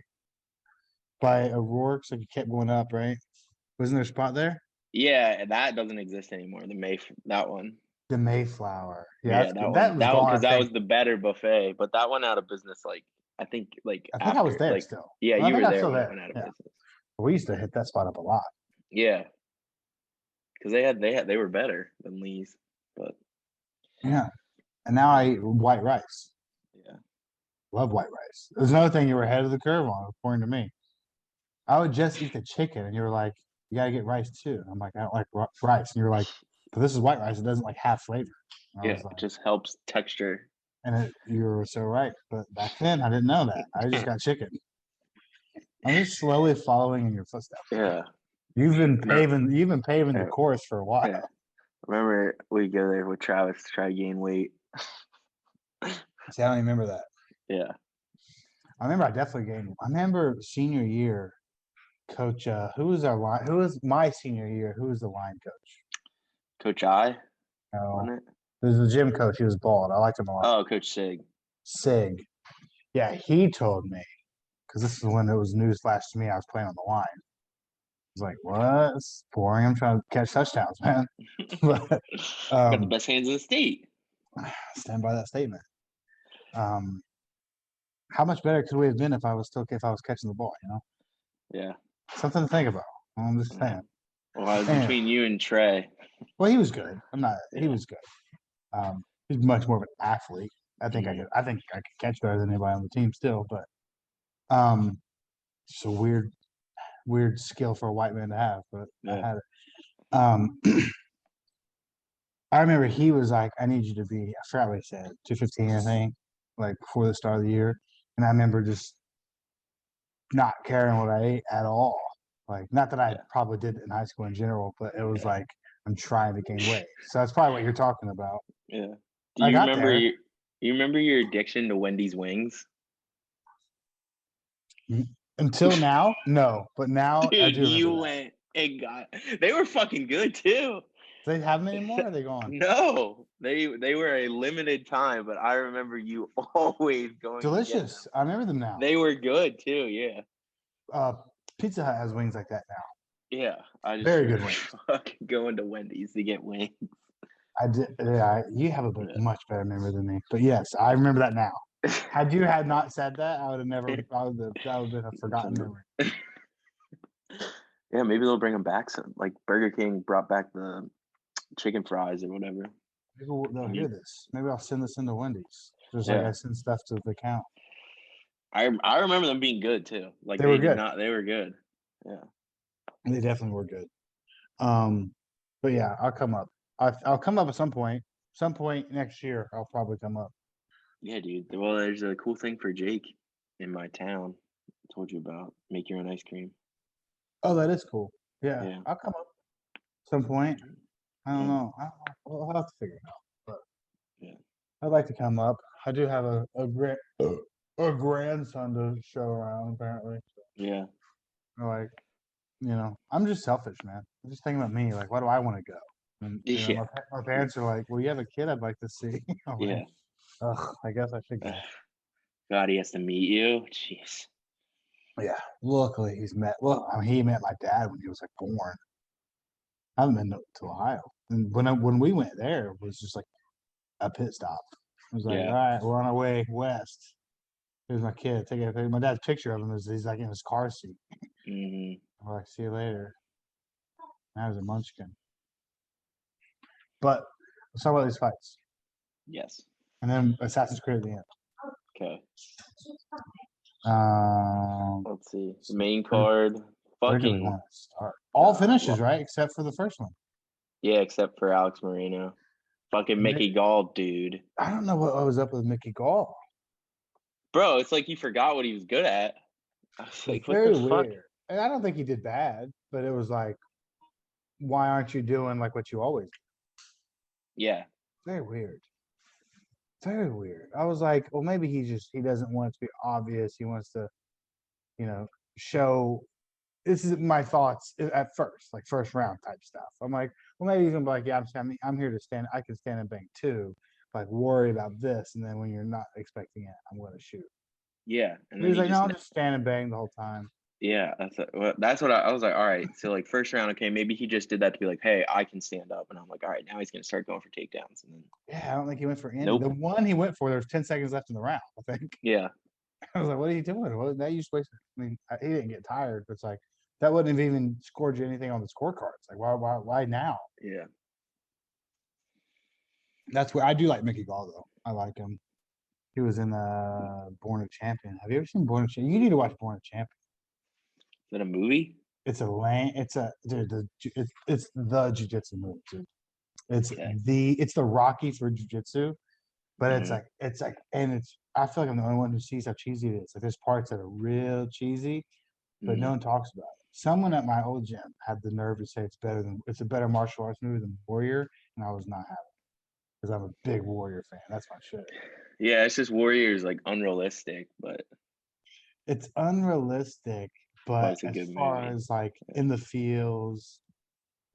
[SPEAKER 1] O'Rourke's. Like you kept going up, right? Wasn't there a spot there?
[SPEAKER 2] Yeah, that doesn't exist anymore. That one.
[SPEAKER 1] The Mayflower.
[SPEAKER 2] Yeah, that one because that was the better buffet, but that went out of business. I think
[SPEAKER 1] I was there still.
[SPEAKER 2] Yeah, you were there when it went out of business.
[SPEAKER 1] We used to hit that spot up a lot.
[SPEAKER 2] Yeah, because they were better than Lee's, but
[SPEAKER 1] yeah. And now I eat white rice.
[SPEAKER 2] Yeah,
[SPEAKER 1] love white rice. There's another thing you were ahead of the curve on, according to me. I would just eat the chicken, and you were like, you gotta get rice too. I'm like, I don't like rice. And you're like, but this is white rice. It doesn't like have flavor. And I
[SPEAKER 2] Yeah,
[SPEAKER 1] was
[SPEAKER 2] it
[SPEAKER 1] like,
[SPEAKER 2] just helps texture.
[SPEAKER 1] and you were so right. But back then, I didn't know that. I just got chicken. I'm just slowly following in your footsteps.
[SPEAKER 2] Yeah.
[SPEAKER 1] You've been
[SPEAKER 2] No.
[SPEAKER 1] paving the
[SPEAKER 2] Yeah.
[SPEAKER 1] course for a while.
[SPEAKER 2] Yeah. Remember we go there with Travis to try to gain weight.
[SPEAKER 1] See, I don't even remember that.
[SPEAKER 2] Yeah.
[SPEAKER 1] I remember I definitely gained. I remember senior year, coach. Who was our line? Who was my senior year? Who was the line coach?
[SPEAKER 2] Coach I,
[SPEAKER 1] No,
[SPEAKER 2] wasn't it?
[SPEAKER 1] it was the gym coach. He was bald. I liked him a lot.
[SPEAKER 2] Oh, Coach Sig.
[SPEAKER 1] Sig. Yeah, he told me because this is when it was newsflash to me. I was playing on the line. I was like, "What? It's boring. I'm trying to catch touchdowns, man." But
[SPEAKER 2] Got the best hands in the state.
[SPEAKER 1] stand by that statement. How much better could we have been if I was catching the ball? You know,
[SPEAKER 2] Yeah.
[SPEAKER 1] something to think about. I'm just saying.
[SPEAKER 2] Well, I was
[SPEAKER 1] Anyway.
[SPEAKER 2] between you and Trey.
[SPEAKER 1] Well, he was good. I'm not. He
[SPEAKER 2] Yeah.
[SPEAKER 1] was good. He's much more of an athlete. I think I could catch better than anybody on the team still, but it's a weird skill for a white man to have, but I had it. I remember he was like, I need you to be, I forgot what he said, 215, I think, like before the start of the year. And I remember just not caring what I ate at all. Like, not that I probably did in high school in general, but it was like, I'm trying to gain weight. So that's probably what you're talking about.
[SPEAKER 2] Yeah. Do you remember you remember your addiction to Wendy's wings?
[SPEAKER 1] Until now, no. But now
[SPEAKER 2] Dude,
[SPEAKER 1] I do remember
[SPEAKER 2] you
[SPEAKER 1] that.
[SPEAKER 2] went and got. They were fucking good too.
[SPEAKER 1] Do they have them anymore? Or are they gone?
[SPEAKER 2] No, they were a limited time, but I remember you always going.
[SPEAKER 1] Delicious. I remember them now.
[SPEAKER 2] They were good too. Yeah.
[SPEAKER 1] Pizza Hut has wings like that now.
[SPEAKER 2] Yeah, I just
[SPEAKER 1] Very good wings.
[SPEAKER 2] fucking going to Wendy's to get wings.
[SPEAKER 1] I did. Yeah, you have a much better memory than me. But yes, I remember that now. Had you not said that, I would have never. That would have been a forgotten memory.
[SPEAKER 2] Yeah, maybe they'll bring them back. Like Burger King brought back the chicken fries or whatever.
[SPEAKER 1] Maybe they'll hear this. Maybe I'll send this into Wendy's. Just
[SPEAKER 2] Yeah.
[SPEAKER 1] like I send stuff to the account.
[SPEAKER 2] I remember them being good too. Like
[SPEAKER 1] They were good.
[SPEAKER 2] They were good. Yeah.
[SPEAKER 1] They definitely were good. But yeah, I'll come up. I'll come up at some point. Some point next year, I'll probably come up.
[SPEAKER 2] Yeah, dude. Well, there's a cool thing for Jake in my town. I told you about. Make your own ice cream.
[SPEAKER 1] Oh, that is cool. Yeah. I'll come up at some point. I don't know. I'll have to figure it out. But
[SPEAKER 2] yeah,
[SPEAKER 1] I'd like to come up. I do have a grandson to show around, apparently.
[SPEAKER 2] Yeah.
[SPEAKER 1] Like, I'm just selfish, man. I'm just thinking about me. Like, why do I want to go? And my parents are like, "Well, you have a kid I'd like to see."
[SPEAKER 2] Yeah.
[SPEAKER 1] Ugh, I guess I should go.
[SPEAKER 2] God, he has to meet you. Jeez.
[SPEAKER 1] Yeah. Luckily, he met my dad when he was like born. I haven't been to Ohio, and when we went there, it was just like a pit stop. It was like, all right, we're on our way west. Here's my kid. My dad's picture of him is he's like in his car seat.
[SPEAKER 2] Mm-hmm.
[SPEAKER 1] I'm like, see you later. Now he's a munchkin. But let's talk about these fights.
[SPEAKER 2] Yes.
[SPEAKER 1] And then Assassin's Creed at the end.
[SPEAKER 2] Okay.
[SPEAKER 1] Let's
[SPEAKER 2] see. The main card.
[SPEAKER 1] Where do we want to start? All finishes, right? Except for the first one.
[SPEAKER 2] Yeah, except for Alex Moreno. Fucking Mickey Gall, dude.
[SPEAKER 1] I don't know what was up with Mickey Gall.
[SPEAKER 2] Bro, it's like he forgot what he was good at. I was like, what
[SPEAKER 1] very
[SPEAKER 2] the fuck?
[SPEAKER 1] Weird. And I don't think he did bad, but it was like, why aren't you doing like what you always do?
[SPEAKER 2] Yeah.
[SPEAKER 1] Very weird. Very weird. I was like, well, maybe he doesn't want it to be obvious. He wants to, show. This is my thoughts at first, like first round type stuff. I'm like, well, maybe he's gonna be like, yeah, I'm here to stand. I can stand and bank too. Like, worry about this, and then when you're not expecting it, I'm going to shoot.
[SPEAKER 2] Yeah,
[SPEAKER 1] and then he's like, no, I'm just stand and bang the whole time.
[SPEAKER 2] Yeah, that's what I was like. All right, so like first round, okay, maybe he just did that to be like, hey, I can stand up, and I'm like, all right, now he's gonna start going for takedowns, and then
[SPEAKER 1] I don't think he went for any. Nope. The one he went for, there was 10 seconds left in the round, I think.
[SPEAKER 2] Yeah,
[SPEAKER 1] I was like, what are you doing? Well, that you just wasted. I mean, he didn't get tired, but it's like that wouldn't have even scored you anything on the scorecards. Like, why now?
[SPEAKER 2] Yeah,
[SPEAKER 1] that's where I do like Mickey Gall though. I like him. He was in Born a Champion. Have you ever seen Born a Champion? You need to watch Born a Champion.
[SPEAKER 2] Is that a movie?
[SPEAKER 1] It's a lane. It's a dude. It's the jujitsu movie, dude.
[SPEAKER 2] Okay.
[SPEAKER 1] It's the Rocky for jujitsu, but
[SPEAKER 2] Hmm.
[SPEAKER 1] and it's. I feel like I'm the only one who sees how cheesy it is. Like there's parts that are real cheesy, but no
[SPEAKER 2] Hmm.
[SPEAKER 1] one talks about it. Someone at my old gym had the nerve to say it's a better martial arts movie than Warrior, and I was not happy because I'm a big Warrior fan. That's my shit.
[SPEAKER 2] Yeah, it's just Warriors like unrealistic,
[SPEAKER 1] It's unrealistic,
[SPEAKER 2] but
[SPEAKER 1] but
[SPEAKER 2] it's a
[SPEAKER 1] as
[SPEAKER 2] good
[SPEAKER 1] far
[SPEAKER 2] movie.
[SPEAKER 1] as like in the feels,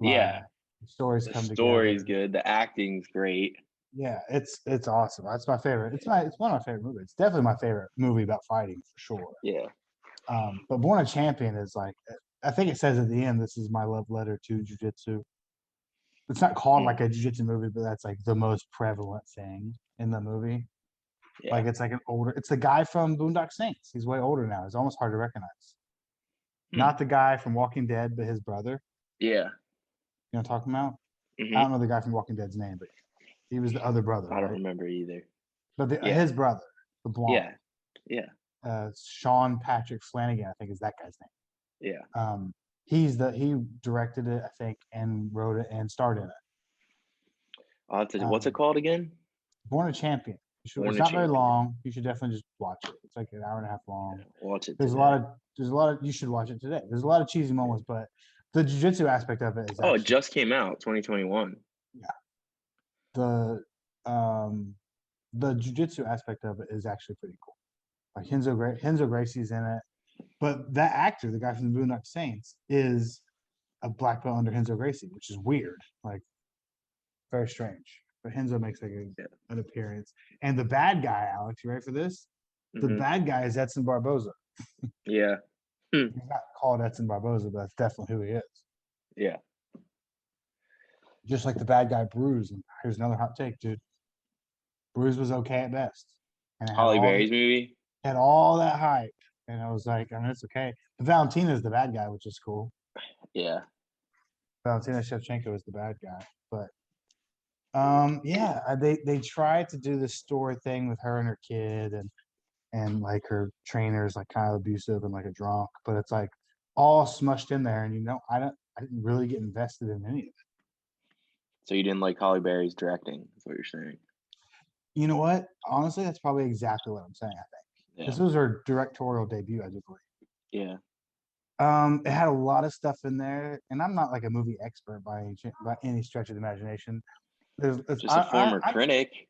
[SPEAKER 1] like
[SPEAKER 2] Yeah,
[SPEAKER 1] stories
[SPEAKER 2] the
[SPEAKER 1] come together.
[SPEAKER 2] story's good, the acting's great.
[SPEAKER 1] Yeah, it's awesome. That's my favorite. It's one of my favorite movies. It's definitely my favorite movie about fighting for sure.
[SPEAKER 2] Yeah.
[SPEAKER 1] But Born a Champion is like I think it says at the end, this is my love letter to jujitsu. It's not called
[SPEAKER 2] Mm,
[SPEAKER 1] like a jujitsu movie, but that's like the most prevalent thing in the movie.
[SPEAKER 2] yeah.
[SPEAKER 1] Like it's like it's the guy from Boondock Saints. He's way older now. He's almost hard to recognize.
[SPEAKER 2] Mm,
[SPEAKER 1] Not the guy from Walking Dead, but his brother.
[SPEAKER 2] yeah.
[SPEAKER 1] You know what I'm talking about? I don't
[SPEAKER 2] Hmm.
[SPEAKER 1] know the guy from Walking Dead's name, but he was the other brother,
[SPEAKER 2] I don't
[SPEAKER 1] right?
[SPEAKER 2] remember either.
[SPEAKER 1] But
[SPEAKER 2] Yeah.
[SPEAKER 1] his brother, the blonde,
[SPEAKER 2] Yeah. Yeah.
[SPEAKER 1] Sean Patrick Flanagan, I think is that guy's
[SPEAKER 2] Yeah.
[SPEAKER 1] name. He directed it, I think, and wrote it and starred in it.
[SPEAKER 2] What's it
[SPEAKER 1] Um,
[SPEAKER 2] called again?
[SPEAKER 1] Born a Champion.
[SPEAKER 2] Born
[SPEAKER 1] It's
[SPEAKER 2] a
[SPEAKER 1] not very
[SPEAKER 2] Champion.
[SPEAKER 1] long. You should definitely just watch it. It's like an hour and a half long.
[SPEAKER 2] Watch it
[SPEAKER 1] There's a
[SPEAKER 2] today.
[SPEAKER 1] lot of you should watch it today. There's a lot of cheesy moments, but the jujitsu aspect of it is
[SPEAKER 2] Oh, it
[SPEAKER 1] actually
[SPEAKER 2] just came out, 2021.
[SPEAKER 1] yeah. The um the jujitsu aspect of it is actually pretty cool. Like Henzo Gracie's in it, but that actor, the guy from the Boondock Saints, is a black belt under Henzo Gracie, which is weird, like very strange. But Henzo makes like
[SPEAKER 2] Yeah.
[SPEAKER 1] an appearance, and the bad guy, Alex, you ready for this? The
[SPEAKER 2] Hmm.
[SPEAKER 1] bad guy is Edson Barboza.
[SPEAKER 2] Yeah. Hmm.
[SPEAKER 1] He's not called Edson Barboza, but that's definitely who he is.
[SPEAKER 2] Yeah.
[SPEAKER 1] Just like the bad guy Bruise. And here's another hot take, dude. Bruise was okay at best, and it
[SPEAKER 2] Holly Berry's movie.
[SPEAKER 1] had all that hype, and I was like, I mean, it's okay. But Valentina's the bad guy, which is cool.
[SPEAKER 2] Yeah.
[SPEAKER 1] Valentina Shevchenko is the bad guy, but yeah, they tried to do this story thing with her and her kid, and like her trainer's like kind of abusive and like a drunk, but it's like all smushed in there, and I didn't really get invested in any of it.
[SPEAKER 2] So you didn't like Holly Berry's directing, is what you're saying.
[SPEAKER 1] You know what? Honestly, that's probably exactly what I'm saying. I think
[SPEAKER 2] Yeah.
[SPEAKER 1] this was her directorial debut, I do believe.
[SPEAKER 2] Yeah.
[SPEAKER 1] It had a lot of stuff in there, and I'm not like a movie expert by any stretch of the imagination.
[SPEAKER 2] Just a former critic.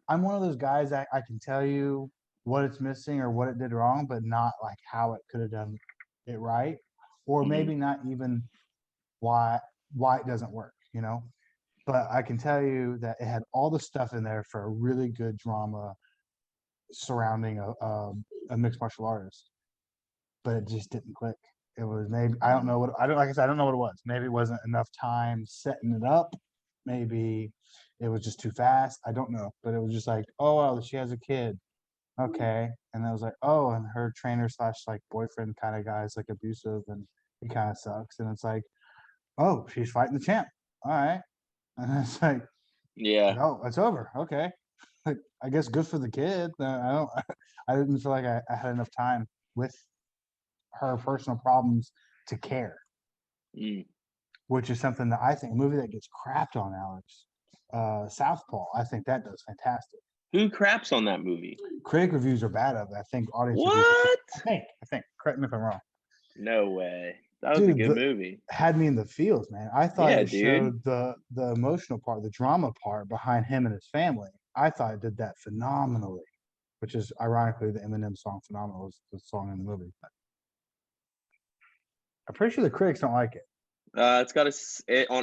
[SPEAKER 1] I'm one of those guys that I can tell you what it's missing or what it did wrong, but not like how it could have done it right, or
[SPEAKER 2] Hmm.
[SPEAKER 1] maybe not even why it doesn't work. But I can tell you that it had all the stuff in there for a really good drama surrounding a mixed martial artist, but it just didn't click. It was maybe I don't know what I don't like I said I don't know what it was. Maybe it wasn't enough time setting it up. Maybe it was just too fast. I don't know, but it was just like, oh well, she has a kid. Okay, and I was like, oh, and her trainer slash like boyfriend kind of guy is like abusive and he kind of sucks. And it's like, oh, she's fighting the champ. All right, and it's like,
[SPEAKER 2] Yeah.
[SPEAKER 1] oh, it's over. Okay, like, I guess good for the kid. I don't. I didn't feel like I had enough time with her personal problems to care,
[SPEAKER 2] Mm.
[SPEAKER 1] which is something that I think a movie that gets crapped on, Alex. Southpaw, I think that does fantastic.
[SPEAKER 2] Who craps on that movie?
[SPEAKER 1] Critic reviews are bad of it. I think audience reviews are.
[SPEAKER 2] What?
[SPEAKER 1] I think. Correct me if I'm wrong.
[SPEAKER 2] No way. That was a
[SPEAKER 1] Dude,
[SPEAKER 2] good movie.
[SPEAKER 1] had me in the feels, man. I thought
[SPEAKER 2] Yeah,
[SPEAKER 1] it
[SPEAKER 2] dude.
[SPEAKER 1] showed the emotional part, the drama part behind him and his family. I thought it did that phenomenally, which is ironically the Eminem song "Phenomenal" is the song in the movie. But I'm pretty sure the critics don't like it.
[SPEAKER 2] It's got on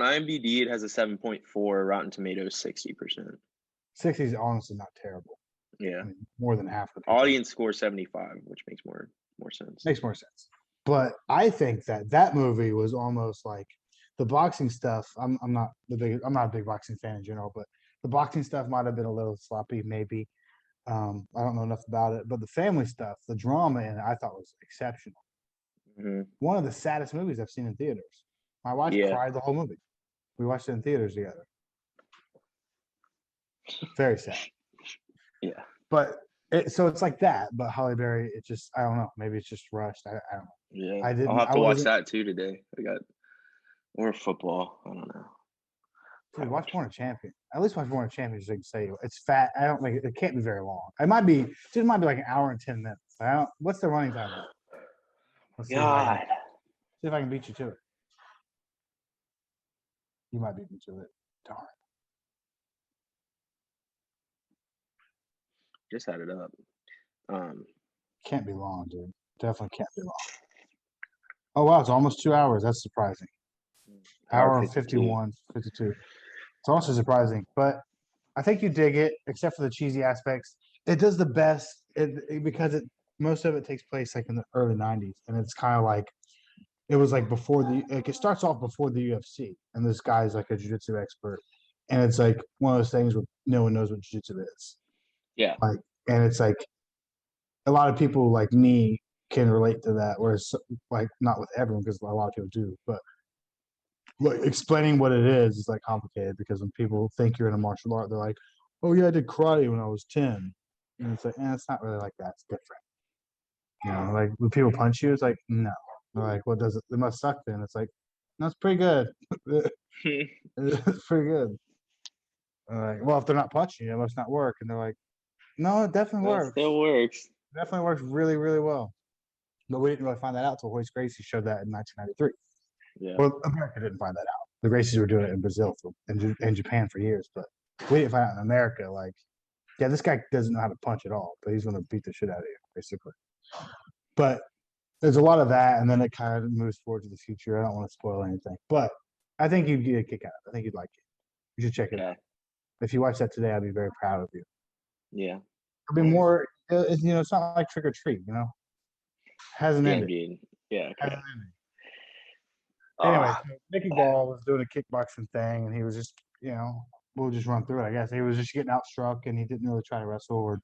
[SPEAKER 2] IMDb. It has a 7.4. Rotten Tomatoes 60%.
[SPEAKER 1] 60 is honestly not terrible.
[SPEAKER 2] Yeah.
[SPEAKER 1] I mean, more than half the people.
[SPEAKER 2] Audience score 75, which makes more sense.
[SPEAKER 1] Makes more sense. But I think that movie was almost like the boxing stuff. I'm not a big boxing fan in general, but the boxing stuff might have been a little sloppy, maybe. I don't know enough about it, but the family stuff, the drama in it, I thought was exceptional.
[SPEAKER 2] Hmm.
[SPEAKER 1] One of the saddest movies I've seen in theaters. My wife
[SPEAKER 2] Yeah.
[SPEAKER 1] cried the whole movie. We watched it in theaters together. Very sad.
[SPEAKER 2] Yeah.
[SPEAKER 1] But So it's like that, but Halle Berry, it just I don't know. Maybe it's just rushed. I don't know.
[SPEAKER 2] Yeah,
[SPEAKER 1] I
[SPEAKER 2] I'll
[SPEAKER 1] didn't.
[SPEAKER 2] have
[SPEAKER 1] I
[SPEAKER 2] to watch
[SPEAKER 1] wasn't.
[SPEAKER 2] that too today. I got or football. I don't know.
[SPEAKER 1] Dude, watch Born a Champion. At least watch Born a Champion so you can say it's fat. I don't think it can't be very long. It might be. It might be like an hour and 10 minutes. I don't. What's the running time? Let's see if I can
[SPEAKER 2] God,
[SPEAKER 1] beat you to it. You might beat me to it. Darn.
[SPEAKER 2] just had it up.
[SPEAKER 1] Can't be long, dude. Definitely can't be long. Oh wow, it's almost 2 hours. That's surprising.
[SPEAKER 2] Hour
[SPEAKER 1] Hour
[SPEAKER 2] 52.
[SPEAKER 1] 51, 52. It's also surprising, but I think you dig it, except for the cheesy aspects. It does the best because most of it takes place like in the early '90s, and it's kind of like it was like before it starts off before the UFC, and this guy's like a jiu-jitsu expert, and it's like one of those things where no one knows what jiu-jitsu is,
[SPEAKER 2] Yeah,
[SPEAKER 1] like, and it's like a lot of people like me can relate to that, whereas like not with everyone because a lot of people do, but like explaining what it is like complicated because when people think you're in a martial art, they're like, "Oh yeah, I did karate when I was 10," and it's like, it's not really like that. It's different. Like when people punch you, it's like, no. They're like, what does it? It must suck then. It's like, no, it's pretty good. It's pretty good. Like, well, if they're not punching you, it must not work. And they're like, no, it definitely
[SPEAKER 2] that
[SPEAKER 1] works.
[SPEAKER 2] still works.
[SPEAKER 1] It definitely works really, really well. But we didn't really find that out until Royce Gracie showed that in 1993.
[SPEAKER 2] Yeah,
[SPEAKER 1] Well, America didn't find that out. The Gracies were doing it in Brazil and Japan for years, but we didn't find out in America. Like, yeah, this guy doesn't know how to punch at all, but he's going to beat the shit out of you, basically. But there's a lot of that, and then it kind of moves forward to the future. I don't want to spoil anything, but I think you'd get a kick out of it. I think you'd like it. You should check it out.
[SPEAKER 2] okay,
[SPEAKER 1] If you watch that today, I'd be very proud of you.
[SPEAKER 2] yeah.
[SPEAKER 1] It'll be more, it's not like Trick or Treat, hasn't
[SPEAKER 2] Damn,
[SPEAKER 1] ended.
[SPEAKER 2] dude. Yeah, okay.
[SPEAKER 1] Hasn't ended. Anyway,
[SPEAKER 2] Ah,
[SPEAKER 1] so Mickey Gall was doing a kickboxing thing, and he was just, we'll just run through it. I guess he was just getting outstruck, and he didn't really try to wrestle,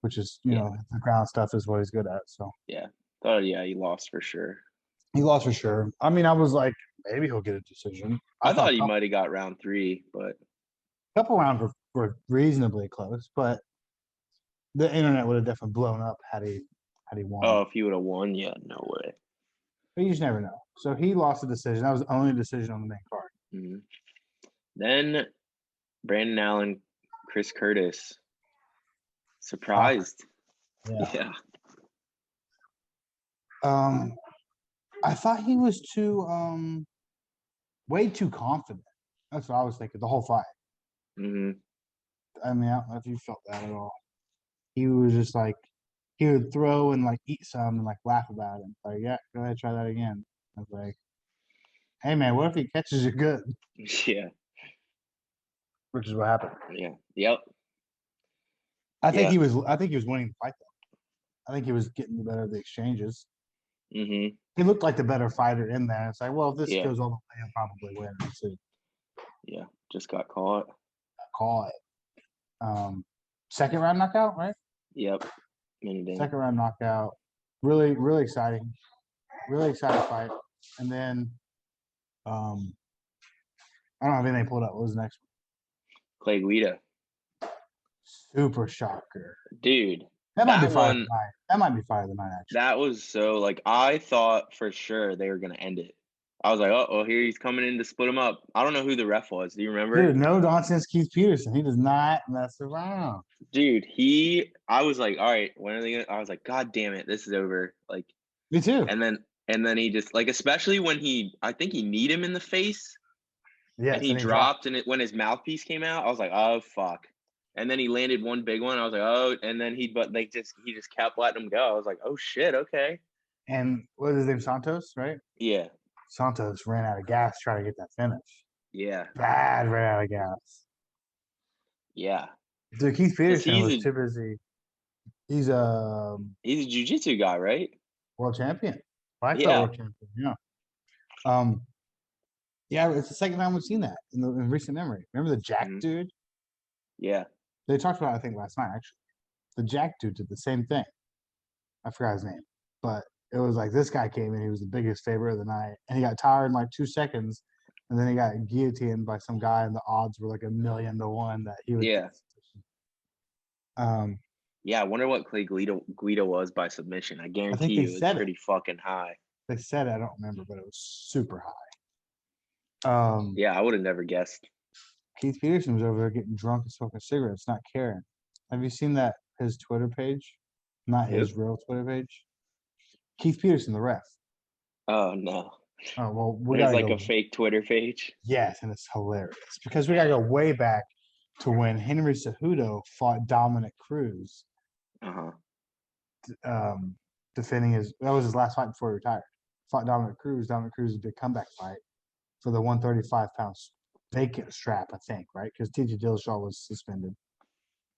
[SPEAKER 1] which is,
[SPEAKER 2] yeah,
[SPEAKER 1] the ground stuff is what he's good at. So
[SPEAKER 2] yeah. Thought, yeah, he lost for sure.
[SPEAKER 1] he lost for sure. I mean, I was like, maybe he'll get a decision. I
[SPEAKER 2] I
[SPEAKER 1] thought
[SPEAKER 2] thought he might have got round 3, but
[SPEAKER 1] couple rounds were reasonably close, but the internet would have definitely blown up had he won.
[SPEAKER 2] if he would have won, yeah, no way.
[SPEAKER 1] But you just never know. So he lost the decision. That was the only decision on the main card.
[SPEAKER 2] Mm-hmm. Then Brandon Allen, Chris Curtis, surprised.
[SPEAKER 1] Yeah.
[SPEAKER 2] Yeah,
[SPEAKER 1] I thought he was way too confident. That's what I was thinking the whole fight.
[SPEAKER 2] mm-hmm.
[SPEAKER 1] I mean, I don't know if you felt that at all. He was just like he would throw and like eat some and like laugh about it. Like, yeah, go ahead, try that again. I was like, hey man, what if he catches you good?
[SPEAKER 2] Yeah,
[SPEAKER 1] Which is what happened.
[SPEAKER 2] yeah, yep,
[SPEAKER 1] I think
[SPEAKER 2] yeah.
[SPEAKER 1] he was winning the fight though. I think he was getting the better of the exchanges.
[SPEAKER 2] Mm-hmm.
[SPEAKER 1] He looked like the better fighter in there. It's like, well, if this
[SPEAKER 2] Yeah,
[SPEAKER 1] goes all the way, he'll probably win. So
[SPEAKER 2] yeah. Just got caught.
[SPEAKER 1] call it. Second round knockout, right?
[SPEAKER 2] Yep. Minute in.
[SPEAKER 1] Second round knockout. Really, really exciting. Really exciting fight. And then I don't have anything pulled up. What was the next one?
[SPEAKER 2] Clay Guida.
[SPEAKER 1] Super shocker.
[SPEAKER 2] Dude,
[SPEAKER 1] That might be
[SPEAKER 2] that
[SPEAKER 1] fight of
[SPEAKER 2] one,
[SPEAKER 1] the night. That might be fight of the night, actually.
[SPEAKER 2] that was so, like, I thought for sure they were going to end it. I was like, oh, here he's coming in to split him up. I don't know who the ref was. Do you remember?
[SPEAKER 1] Dude, no nonsense Keith Peterson. He does not mess around.
[SPEAKER 2] Dude, I was like, all right, when are they gonna, I was like, God damn it, this is over. Like,
[SPEAKER 1] Me too.
[SPEAKER 2] and then he just, like, especially when I think he kneed him in the face
[SPEAKER 1] Yes,
[SPEAKER 2] and he dropped and when his mouthpiece came out, I was like, oh, fuck. And then he landed one big one. I was like, oh, and then he just kept letting him go. I was like, oh shit, okay.
[SPEAKER 1] And what is his name? Santos, right?
[SPEAKER 2] Yeah.
[SPEAKER 1] Santos ran out of gas trying to get that finish.
[SPEAKER 2] Yeah.
[SPEAKER 1] Bad ran out of gas.
[SPEAKER 2] Yeah.
[SPEAKER 1] Dude, Keith Peterson was
[SPEAKER 2] a
[SPEAKER 1] too busy. He's a
[SPEAKER 2] jiu-jitsu guy, right?
[SPEAKER 1] world champion. Black belt
[SPEAKER 2] Yeah.
[SPEAKER 1] world champion. Yeah. Yeah, it's the second time we've seen that in recent memory. Remember the Jack dude?
[SPEAKER 2] Yeah.
[SPEAKER 1] They talked about it, I think, last night, actually. The Jack dude did the same thing. I forgot his name. But it was like this guy came in, he was the biggest favorite of the night, and he got tired in like 2 seconds, and then he got guillotined by some guy, and the odds were like 1,000,000 to 1 that he would
[SPEAKER 2] Yeah.
[SPEAKER 1] get.
[SPEAKER 2] Yeah, I wonder what Clay Guida was by submission. I
[SPEAKER 1] I think
[SPEAKER 2] guarantee
[SPEAKER 1] they
[SPEAKER 2] you it was
[SPEAKER 1] said it.
[SPEAKER 2] pretty fucking high.
[SPEAKER 1] They said it. I don't remember, but it was super high.
[SPEAKER 2] Yeah, I would have never guessed.
[SPEAKER 1] Keith Peterson was over there getting drunk and smoking cigarettes, not caring. Have you seen that his Twitter page? Not
[SPEAKER 2] Who?
[SPEAKER 1] his real Twitter page. Keith Peterson, the ref.
[SPEAKER 2] Oh no.
[SPEAKER 1] Oh well, we
[SPEAKER 2] There's
[SPEAKER 1] gotta
[SPEAKER 2] like a
[SPEAKER 1] go.
[SPEAKER 2] fake Twitter page.
[SPEAKER 1] Yes, and it's hilarious because we gotta go way back to when Henry Cejudo fought Dominic Cruz,
[SPEAKER 2] Uh-huh.
[SPEAKER 1] defending his. That was his last fight before he retired. Fought Dominic Cruz. Dominic Cruz's big comeback fight for the 135-pound vacant strap, I think, right? Because T.J. Dillashaw was suspended.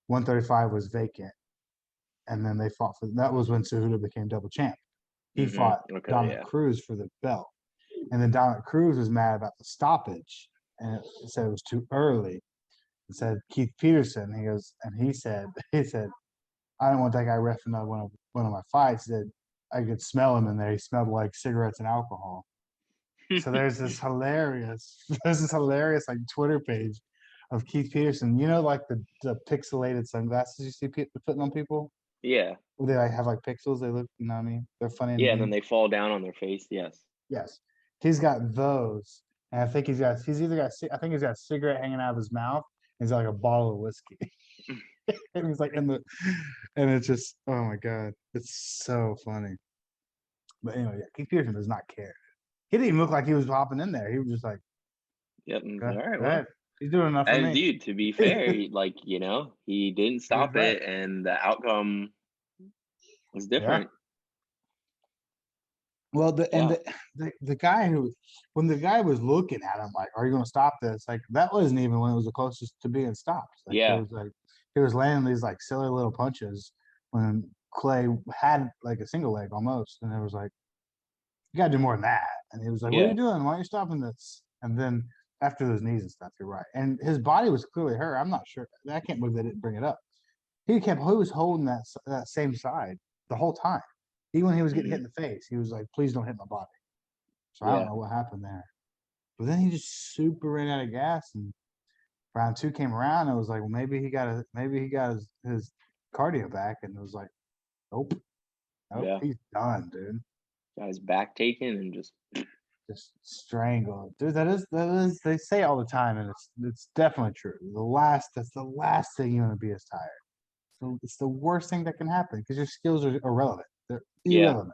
[SPEAKER 1] 135 was vacant, and then they fought for that. Was when Cejudo became double champ. He fought
[SPEAKER 2] Okay,
[SPEAKER 1] Dominic
[SPEAKER 2] yeah.
[SPEAKER 1] Cruz for the belt, and then Dominic Cruz was mad about the stoppage, and it said it was too early. It said Keith Peterson. He said, I don't want that guy reffing one of my fights. That I could smell him in there. He smelled like cigarettes and alcohol. So there's this hilarious like Twitter page of Keith Peterson. You know, like the pixelated sunglasses you see people putting on people.
[SPEAKER 2] Yeah.
[SPEAKER 1] Where they like have like pixels. They look, you know what I mean? They're funny and
[SPEAKER 2] Yeah, and then
[SPEAKER 1] mean.
[SPEAKER 2] they fall down on their face. Yes.
[SPEAKER 1] Yes, he's got those, and I think he's either got I think he's got a cigarette hanging out of his mouth. And he's got like a bottle of whiskey, and he's like and it's just oh my god, it's so funny. But anyway, yeah, Keith Pearson does not care. He didn't even look like he was hopping in there. He was just like,
[SPEAKER 2] Yep. And it's
[SPEAKER 1] go
[SPEAKER 2] like, all right, well.
[SPEAKER 1] ahead. He's doing enough for
[SPEAKER 2] And
[SPEAKER 1] me.
[SPEAKER 2] dude, to be fair, like, he didn't
[SPEAKER 1] He was
[SPEAKER 2] stop
[SPEAKER 1] right.
[SPEAKER 2] it and the outcome was
[SPEAKER 1] Yeah.
[SPEAKER 2] different.
[SPEAKER 1] Well,
[SPEAKER 2] Yeah.
[SPEAKER 1] the guy when the guy was looking at him like, "Are you going to stop this?" Like that wasn't even when it was the closest to being stopped. Like it
[SPEAKER 2] Yeah.
[SPEAKER 1] was like he was landing these like silly little punches when Clay had like a single leg almost, and it was like, "You got to do more than that." And he was like, "What are
[SPEAKER 2] Yeah.
[SPEAKER 1] you doing? Why are you stopping this?" And then after those knees and stuff, you're right. And his body was clearly hurt. I'm not sure. I can't believe they didn't bring it up. He was holding that same side the whole time. Even when he was getting hit
[SPEAKER 2] hmm
[SPEAKER 1] in the face, he was like, "Please don't hit my body." So I don't
[SPEAKER 2] Yeah.
[SPEAKER 1] know what happened there. But then he just super ran out of gas, and round two came around. And it was like, well, maybe he got his cardio back, and it was like, nope,
[SPEAKER 2] Yeah.
[SPEAKER 1] he's done, dude.
[SPEAKER 2] Got his back taken and
[SPEAKER 1] Just strangled, dude. That is. They say all the time, and it's definitely true. That's the last thing you want to be is tired. So it's the worst thing that can happen because your skills are irrelevant. They're
[SPEAKER 2] yeah.
[SPEAKER 1] irrelevant.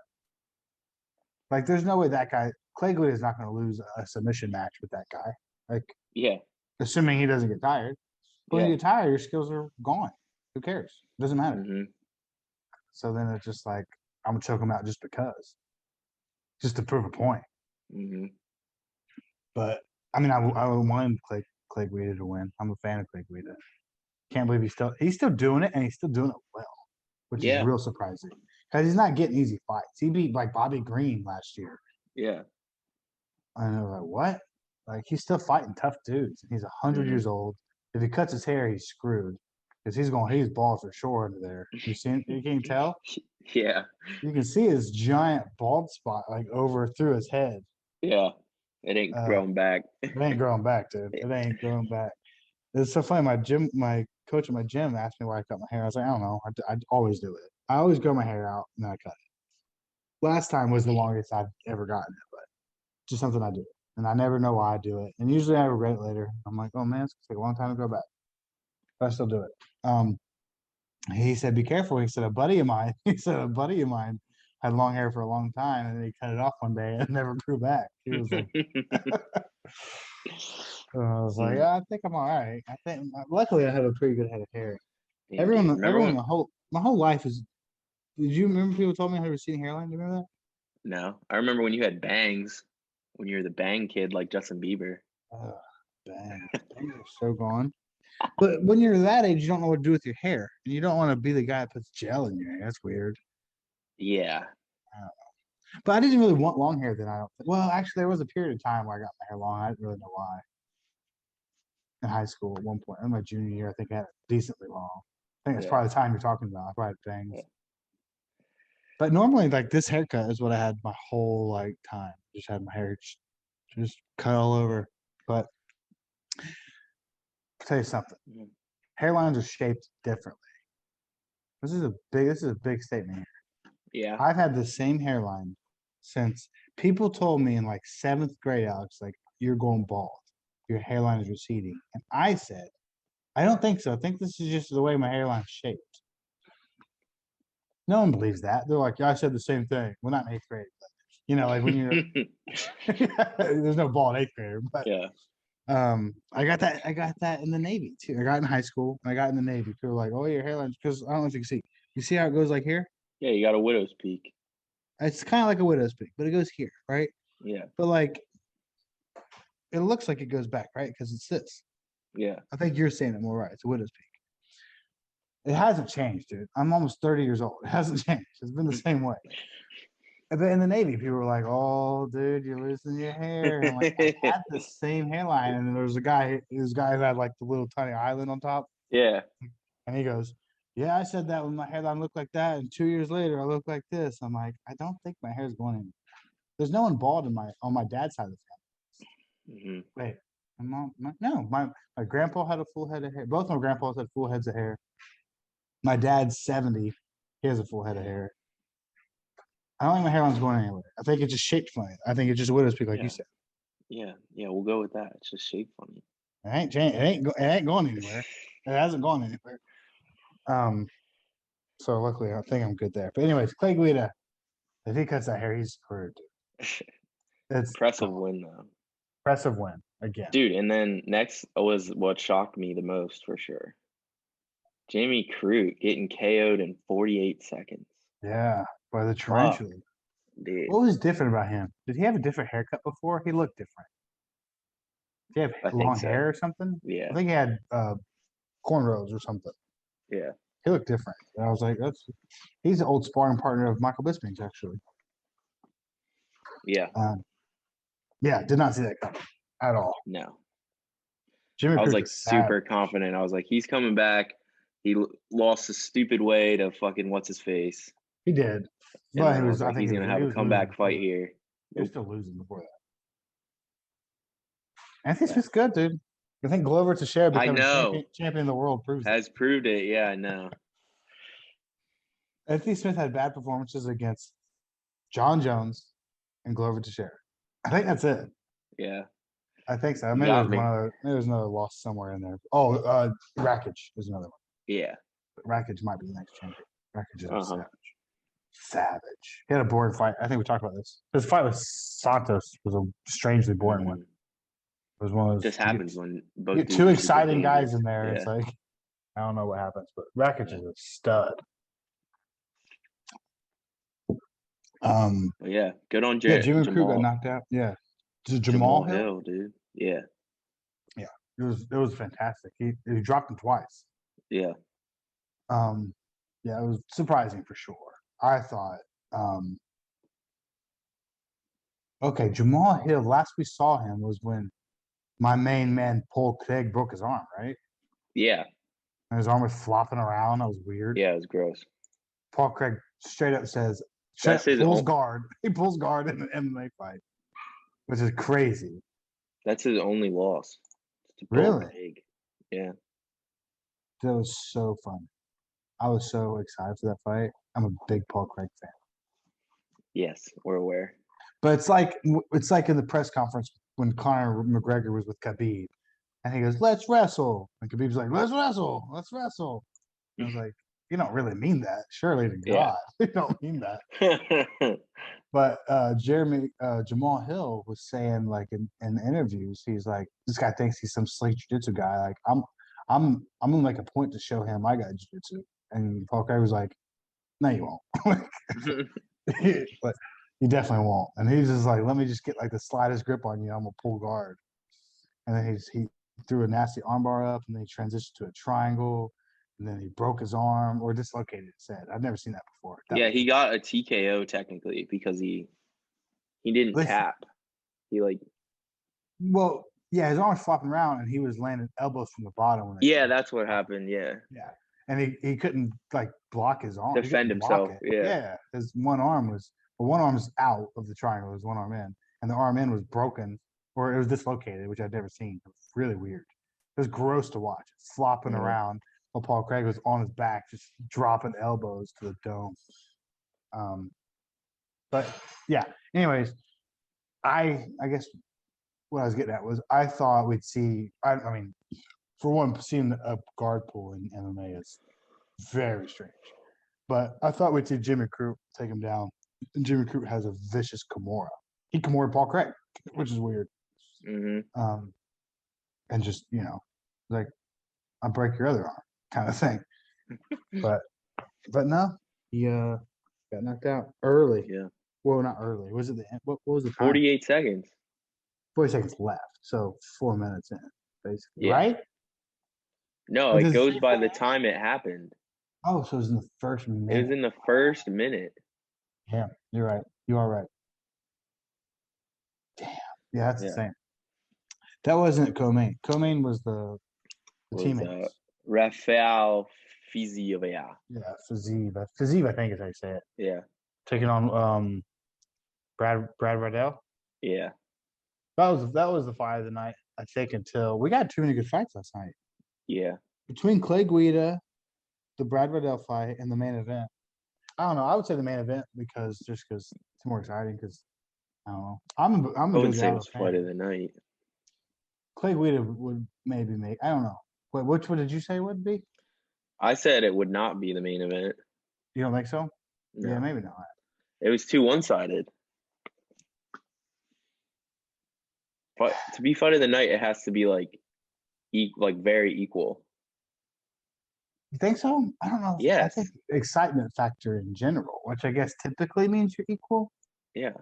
[SPEAKER 1] Like, there's no way that guy Clay Guida is not going to lose a submission match with that guy. Like,
[SPEAKER 2] Yeah.
[SPEAKER 1] assuming he doesn't get tired. But when
[SPEAKER 2] Yeah.
[SPEAKER 1] you get tired, your skills are gone. Who cares? It doesn't matter.
[SPEAKER 2] hmm
[SPEAKER 1] So then it's just like I'm gonna choke him out just to prove a point.
[SPEAKER 2] hmm
[SPEAKER 1] But I mean, I would want Clay Guida to win. I'm a fan of Clay Guida. Can't believe he's still doing it, and he's still doing it well, which is
[SPEAKER 2] Yeah.
[SPEAKER 1] real surprising because he's not getting easy fights. He beat like Bobby Green last year.
[SPEAKER 2] Yeah.
[SPEAKER 1] I know, like what? Like he's still fighting tough dudes. He's 100 years
[SPEAKER 2] hmm
[SPEAKER 1] old. If he cuts his hair, he's screwed because he's bald for sure under there. You seen? You can't tell.
[SPEAKER 2] Yeah.
[SPEAKER 1] You can see his giant bald spot like over through his head.
[SPEAKER 2] Yeah. It ain't
[SPEAKER 1] Uh,
[SPEAKER 2] growing back.
[SPEAKER 1] it ain't growing back, dude. It ain't growing back. It's so funny. My coach at my gym asked me why I cut my hair. I was like, I don't know. I always do it. I always grow my hair out and then I cut it. Last time was the longest I've ever gotten it, but just something I do. And I never know why I do it. And usually I regret it later. I'm like, oh man, it's gonna take a long time to grow back. But I still do it. He said, be careful. He said, a buddy of mine had long hair for a long time and then he cut it off one day and never grew back. He was like, I was like, I think I'm all right. I think luckily I have a pretty good head of hair.
[SPEAKER 2] Damn, dude. Remember
[SPEAKER 1] Everyone,
[SPEAKER 2] when?
[SPEAKER 1] my whole life is. Did you remember people told me I had a receding hairline? Do you remember
[SPEAKER 2] No. I remember when you had bangs, when you were the bang kid like Justin Bieber.
[SPEAKER 1] that? Oh, dang, bangs are so gone. But when you're that age, you don't know what to do with your hair, and you don't want to be the guy that puts gel in your hair. That's weird.
[SPEAKER 2] Yeah.
[SPEAKER 1] But I didn't really want long hair then. I don't. Well, actually, there was a period of time where I got my hair long. I didn't really know why. In high school, at one point, in my junior year, I think I had it decently long. I think that's
[SPEAKER 2] Yeah.
[SPEAKER 1] probably the time you're talking about. I probably had bangs.
[SPEAKER 2] Yeah.
[SPEAKER 1] But normally, like this haircut is what I had my whole like time. Just had my hair just cut all over. But I'll tell you something.
[SPEAKER 2] Mhm.
[SPEAKER 1] Hairlines are shaped differently. This is a big statement here.
[SPEAKER 2] Yeah.
[SPEAKER 1] I've had the same hairline since people told me in like 7th grade, Alex, like you're going bald. Your hairline is receding. And I said, I don't think so. I think this is just the way my hairline's shaped. No one believes that. They're like, yeah, I said the same thing. Well, not in 8th grade, but like when you're there's no bald 8th grader, but
[SPEAKER 2] Yeah.
[SPEAKER 1] I got that in the Navy too. I got in high school. I got in the Navy. People were like, oh, your hairline's because I don't know if you can see. You see how it goes like here?
[SPEAKER 2] Yeah, you got a widow's peak.
[SPEAKER 1] It's kind of like a widow's peak, but it goes here, right?
[SPEAKER 2] Yeah.
[SPEAKER 1] But like, it looks like it goes back, right? Because it's this.
[SPEAKER 2] Yeah.
[SPEAKER 1] I think you're saying it more right. It's a widow's peak. It hasn't changed, dude. I'm almost 30 years old. It hasn't changed. It's been the same way. But in the Navy, people were like, "Oh, dude, you're losing your hair." And I'm like, I had the same hairline, and then there was a guy. This guy who had like the little tiny island on top,
[SPEAKER 2] Yeah.
[SPEAKER 1] and he goes, "Yeah, I said that when my hairline looked like that, and 2 years later, I look like this." I'm like, I don't think my hair's going anywhere. There's no one bald on my dad's side of the family.
[SPEAKER 2] Hmm.
[SPEAKER 1] Wait, no, my grandpa had a full head of hair. Both my grandpas had full heads of hair. My dad's 70. He has a full head of hair. I don't think my hairline's going anywhere. I think it's just shaped funny. I think it's just widow's peak, like you
[SPEAKER 2] Yeah.
[SPEAKER 1] said.
[SPEAKER 2] Yeah. Yeah. We'll go with that. It's just shaped funny.
[SPEAKER 1] It ain't changed. It ain't going anywhere. It hasn't gone anywhere. So luckily, I think I'm good there. But anyways, Clay Guida, if he cuts that hair, he's screwed. It's
[SPEAKER 2] Impressive win though.
[SPEAKER 1] impressive win again.
[SPEAKER 2] Dude, and then next was what shocked me the most for sure. Jamie Crute getting KO'd in 48 seconds.
[SPEAKER 1] Yeah, by the
[SPEAKER 2] Fuck,
[SPEAKER 1] tarantula.
[SPEAKER 2] dude.
[SPEAKER 1] What was different about him? Did he have a different haircut before? He looked different. Did he have
[SPEAKER 2] I think
[SPEAKER 1] long
[SPEAKER 2] so.
[SPEAKER 1] hair or something?
[SPEAKER 2] Yeah.
[SPEAKER 1] I think he had cornrows or something.
[SPEAKER 2] Yeah.
[SPEAKER 1] He looked different. And I was like, he's an old sparring partner of Michael Bisping's, actually.
[SPEAKER 2] Yeah.
[SPEAKER 1] Yeah, did not see that coming at all.
[SPEAKER 2] No.
[SPEAKER 1] Jimmy
[SPEAKER 2] I was
[SPEAKER 1] Cruz
[SPEAKER 2] like
[SPEAKER 1] is
[SPEAKER 2] super
[SPEAKER 1] savage.
[SPEAKER 2] confident. I was like, he's coming back. He lost his stupid way to fucking what's his face.
[SPEAKER 1] He did.
[SPEAKER 2] And
[SPEAKER 1] But
[SPEAKER 2] then
[SPEAKER 1] he
[SPEAKER 2] I
[SPEAKER 1] was,
[SPEAKER 2] was
[SPEAKER 1] I
[SPEAKER 2] like,
[SPEAKER 1] think
[SPEAKER 2] he's
[SPEAKER 1] he
[SPEAKER 2] gonna
[SPEAKER 1] was,
[SPEAKER 2] have
[SPEAKER 1] he
[SPEAKER 2] a
[SPEAKER 1] was
[SPEAKER 2] comeback
[SPEAKER 1] losing
[SPEAKER 2] fight
[SPEAKER 1] before
[SPEAKER 2] here.
[SPEAKER 1] He was
[SPEAKER 2] Nope.
[SPEAKER 1] still losing before that. Anthony Smith's good, dude. I think Glover Teixeira
[SPEAKER 2] I
[SPEAKER 1] becoming
[SPEAKER 2] know.
[SPEAKER 1] champion of the world proves it.
[SPEAKER 2] Has proved it. Yeah, I know.
[SPEAKER 1] Anthony Smith had bad performances against John Jones and Glover Teixeira. I think that's it.
[SPEAKER 2] Yeah.
[SPEAKER 1] I think so.
[SPEAKER 2] You
[SPEAKER 1] Maybe
[SPEAKER 2] got me.
[SPEAKER 1] there's another loss somewhere in there. Oh, Rakic is another one.
[SPEAKER 2] Yeah.
[SPEAKER 1] Rakic might be the next champion. Rakic is a
[SPEAKER 2] Uh-huh.
[SPEAKER 1] savage. He had a boring fight. I think we talked about this. His fight with Santos was a strangely boring one. It was one of those.
[SPEAKER 2] Just happens when both
[SPEAKER 1] you get
[SPEAKER 2] dudes
[SPEAKER 1] two
[SPEAKER 2] are
[SPEAKER 1] exciting
[SPEAKER 2] super
[SPEAKER 1] guys
[SPEAKER 2] dangerous.
[SPEAKER 1] in there.
[SPEAKER 2] Yeah.
[SPEAKER 1] It's like I don't know what happens, but Rakic is a stud.
[SPEAKER 2] Yeah, good on
[SPEAKER 1] Jimmy Crute got
[SPEAKER 2] Jamal.
[SPEAKER 1] knocked out. Yeah,
[SPEAKER 2] Jamal Hill, dude. Yeah.
[SPEAKER 1] Yeah, it was fantastic. He dropped him twice.
[SPEAKER 2] Yeah.
[SPEAKER 1] Yeah, it was surprising for sure. I thought, okay, Jamal Hill. Last we saw him was when my main man Paul Craig broke his arm, right?
[SPEAKER 2] Yeah.
[SPEAKER 1] And his arm was flopping around. That was weird.
[SPEAKER 2] Yeah, it was gross.
[SPEAKER 1] Paul Craig straight up says, pulls guard. He pulls guard in the MMA fight, which is crazy.
[SPEAKER 2] That's his only loss.
[SPEAKER 1] Really?
[SPEAKER 2] Craig. Yeah.
[SPEAKER 1] That was so fun. I was so excited for that fight. I'm a big Paul Craig fan.
[SPEAKER 2] Yes, we're aware.
[SPEAKER 1] But it's like in the press conference when Conor McGregor was with Khabib, and he goes, "Let's wrestle," and Khabib's like, "Let's wrestle, let's wrestle." And I was like, "You don't really mean that, surely to God, you don't mean that." But Jamal Hill was saying like in interviews, he's like, "This guy thinks he's some slick jiu-jitsu guy. Like I'm gonna make a point to show him I got jiu-jitsu." And Paul Craig was like, "No, you won't." But he definitely won't. And he's just like, let me just get like the slightest grip on you. I'm gonna pull guard. And then he threw a nasty armbar up, and then he transitioned to a triangle, and then he broke his arm or dislocated his head. I've never seen that before.
[SPEAKER 2] He got a TKO technically because he didn't tap. He like.
[SPEAKER 1] Well, yeah, his arm was flopping around, and he was landing elbows from the bottom.
[SPEAKER 2] That's what happened. Yeah.
[SPEAKER 1] Yeah. And he couldn't like block his arm.
[SPEAKER 2] Defend himself.
[SPEAKER 1] Yeah. His one arm was out of the triangle. His one arm in, and the arm in was broken or it was dislocated, which I'd never seen. It was really weird. It was gross to watch, flopping around while Paul Craig was on his back, just dropping elbows to the dome. But yeah. Anyways, I guess what I was getting at was I thought we'd see. I mean, for one, seeing a guard pull in MMA is very strange. But I thought we'd see Jimmy Crute take him down. And Jimmy Crute has a vicious Kimura. He Kimura Paul Craig, which is weird.
[SPEAKER 2] Mm-hmm.
[SPEAKER 1] And just, like, I'll break your other arm kind of thing. but no, he got knocked out early.
[SPEAKER 2] Yeah.
[SPEAKER 1] Well, not early. Was it the end? What was the time?
[SPEAKER 2] 48 seconds.
[SPEAKER 1] 40 seconds left. So 4 minutes in, basically.
[SPEAKER 2] Yeah.
[SPEAKER 1] Right?
[SPEAKER 2] No,
[SPEAKER 1] But
[SPEAKER 2] it
[SPEAKER 1] does
[SPEAKER 2] goes
[SPEAKER 1] it-
[SPEAKER 2] by the time it happened.
[SPEAKER 1] Oh, so it was in the first minute.
[SPEAKER 2] It was in the first minute.
[SPEAKER 1] Yeah, you're right. You are right. Damn. Yeah, that's
[SPEAKER 2] Yeah.
[SPEAKER 1] insane. That wasn't Co-Main. Co-Main was the
[SPEAKER 2] Was,
[SPEAKER 1] teammates.
[SPEAKER 2] Rafael Fiziev.
[SPEAKER 1] Yeah, Fiziev. Fiziev, I think is how you say it.
[SPEAKER 2] Yeah.
[SPEAKER 1] Taking on Brad Riddell.
[SPEAKER 2] Yeah.
[SPEAKER 1] That was the fight of the night, I think, until we got too many good fights last night.
[SPEAKER 2] Yeah.
[SPEAKER 1] Between Clay Guida, the Brad Riddell fight, and the main event. I don't know. I would say the main event because it's more exciting because I don't know. I'm
[SPEAKER 2] I
[SPEAKER 1] a
[SPEAKER 2] would say it
[SPEAKER 1] Joe
[SPEAKER 2] was
[SPEAKER 1] fan.
[SPEAKER 2] fight of the night.
[SPEAKER 1] Clay Guida would maybe make. I don't know. Wait, which one did you say it would be?
[SPEAKER 2] I said it would not be the main event.
[SPEAKER 1] You don't think so?
[SPEAKER 2] No.
[SPEAKER 1] Yeah, maybe not.
[SPEAKER 2] It was too one-sided. But to be fight of the night, it has to be like very equal.
[SPEAKER 1] You think so? I don't know.
[SPEAKER 2] Yes.
[SPEAKER 1] I think excitement factor in general, which I guess typically means you're equal.
[SPEAKER 2] Yeah.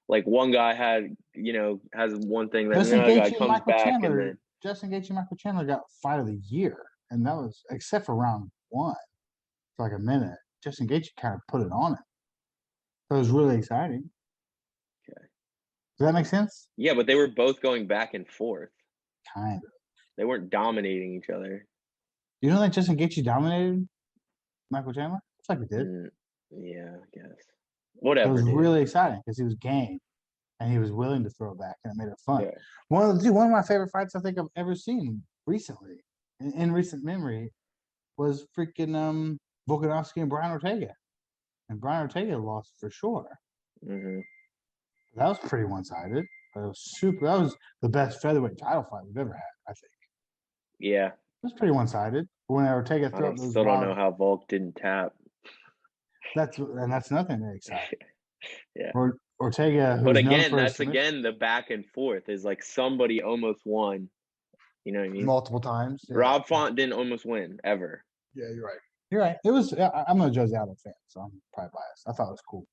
[SPEAKER 2] Like one guy has one thing, then
[SPEAKER 1] Justin
[SPEAKER 2] another guy
[SPEAKER 1] Gaethje and
[SPEAKER 2] comes
[SPEAKER 1] Michael
[SPEAKER 2] back
[SPEAKER 1] Chandler.
[SPEAKER 2] and then
[SPEAKER 1] Justin Gaethje and Michael Chandler got fight of the year, and that was except for round one for like a minute. Justin Gaethje kind of put it on him. So it was really exciting.
[SPEAKER 2] Okay.
[SPEAKER 1] Does that make sense?
[SPEAKER 2] Yeah, but they were both going back and forth.
[SPEAKER 1] Kind of.
[SPEAKER 2] They weren't dominating each other.
[SPEAKER 1] You don't think Justin Gaethje dominated Michael Chandler? It's like he did.
[SPEAKER 2] Yeah, I guess. Whatever.
[SPEAKER 1] It was
[SPEAKER 2] dude.
[SPEAKER 1] really exciting because he was game and he was willing to throw back, and it made it fun.
[SPEAKER 2] Yeah.
[SPEAKER 1] One of my favorite fights I think I've ever seen recently, in recent memory, was freaking Volkanovski and Brian Ortega, and Brian Ortega lost for sure.
[SPEAKER 2] Mm-hmm.
[SPEAKER 1] That was pretty one-sided, but it was super. That was the best featherweight title fight we've ever had, I think.
[SPEAKER 2] Yeah.
[SPEAKER 1] It was pretty one-sided. When Ortega threw up those
[SPEAKER 2] still don't know how Volk didn't tap.
[SPEAKER 1] That's nothing that exciting.
[SPEAKER 2] Yeah.
[SPEAKER 1] Ortega, who's
[SPEAKER 2] but
[SPEAKER 1] known
[SPEAKER 2] again,
[SPEAKER 1] for his
[SPEAKER 2] that's again the back and forth is like somebody almost won. You know what I mean?
[SPEAKER 1] multiple times. Yeah.
[SPEAKER 2] Rob Font didn't almost win ever.
[SPEAKER 1] Yeah, you're right. You're right. It was. I'm a Jose Aldo fan, so I'm probably biased. I thought it was cool.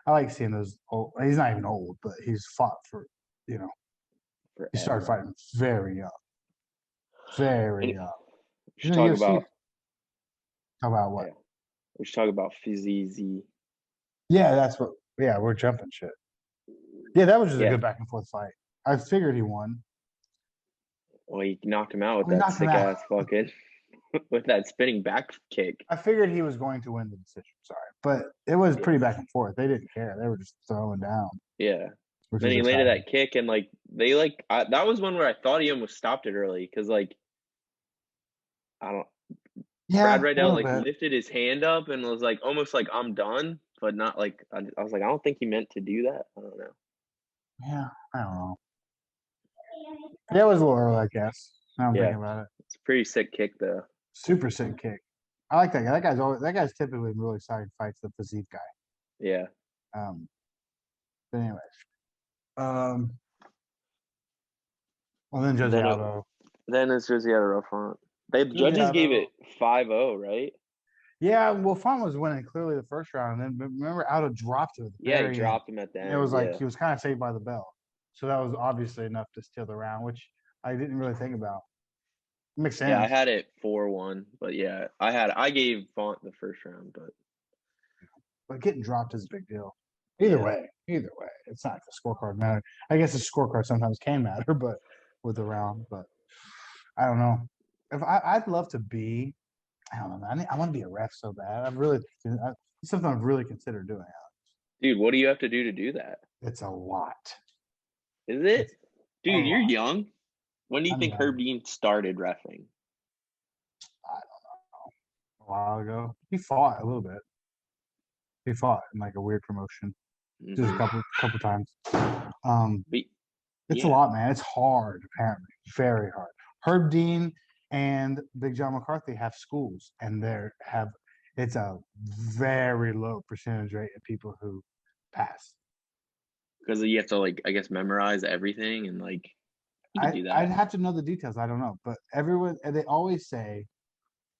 [SPEAKER 1] I like seeing those old. He's not even old, but he's fought for.
[SPEAKER 2] Forever.
[SPEAKER 1] He started fighting very young. Very young.
[SPEAKER 2] We should talk about.
[SPEAKER 1] Talk about what?
[SPEAKER 2] Yeah. We should talk about Fizizi.
[SPEAKER 1] Yeah, that's what. Yeah, we're jumping shit. Yeah, that was just a good back and forth fight. I figured he won.
[SPEAKER 2] Well, he knocked him out with that sick ass fucking with that spinning back kick.
[SPEAKER 1] I figured he was going to win the decision. Sorry, but it was pretty back and forth. They didn't care. They were just throwing down.
[SPEAKER 2] Yeah. Then he landed that kick, and that was one where I thought he almost stopped it early because Brad Riddell lifted his hand up and was like almost like I'm done, but not like I was like I don't think he meant to do that. I don't know.
[SPEAKER 1] Yeah, I don't know. Yeah, it was a little early, I guess. Now I'm thinking about it.
[SPEAKER 2] It's a pretty sick kick though.
[SPEAKER 1] Super sick kick. I like that guy. That guy's typically in really exciting fights, the physique guy.
[SPEAKER 2] Yeah.
[SPEAKER 1] But anyways. Well then Jose Aldo.
[SPEAKER 2] Then it's Jose Aldo front. The judges gave it 5-0, right?
[SPEAKER 1] Yeah, well, Font was winning clearly the first round, and then remember Aldo dropped him.
[SPEAKER 2] He dropped him at the end.
[SPEAKER 1] It was like he was kind of saved by the bell, so that was obviously enough to steal the round, which I didn't really think about. Makes sense.
[SPEAKER 2] Yeah, I had it 4-1, but yeah, I gave Font the first round,
[SPEAKER 1] but getting dropped is a big deal. Either way, it's not the scorecard matter. I guess the scorecard sometimes can matter, but with the round, but I don't know. If I'd love to be, I don't know, man. I want to be a ref so bad. It's something I've really considered doing.
[SPEAKER 2] Dude, what do you have to do that?
[SPEAKER 1] It's a lot.
[SPEAKER 2] Is it? Dude, you're young. When do you think Herb Dean started reffing?
[SPEAKER 1] I don't know. a while ago. He fought a little bit. He fought in like a weird promotion, just a
[SPEAKER 2] Mhm.
[SPEAKER 1] couple times. Um,
[SPEAKER 2] But
[SPEAKER 1] it's a
[SPEAKER 2] yeah,
[SPEAKER 1] lot, man. It's hard, apparently, very hard. Herb Dean and Big John McCarthy have schools, and it's a very low percentage rate of people who pass.
[SPEAKER 2] because you have to like I guess memorize everything and like you could do
[SPEAKER 1] I'd
[SPEAKER 2] that.
[SPEAKER 1] have to know the details. I don't know, but everyone and they always say,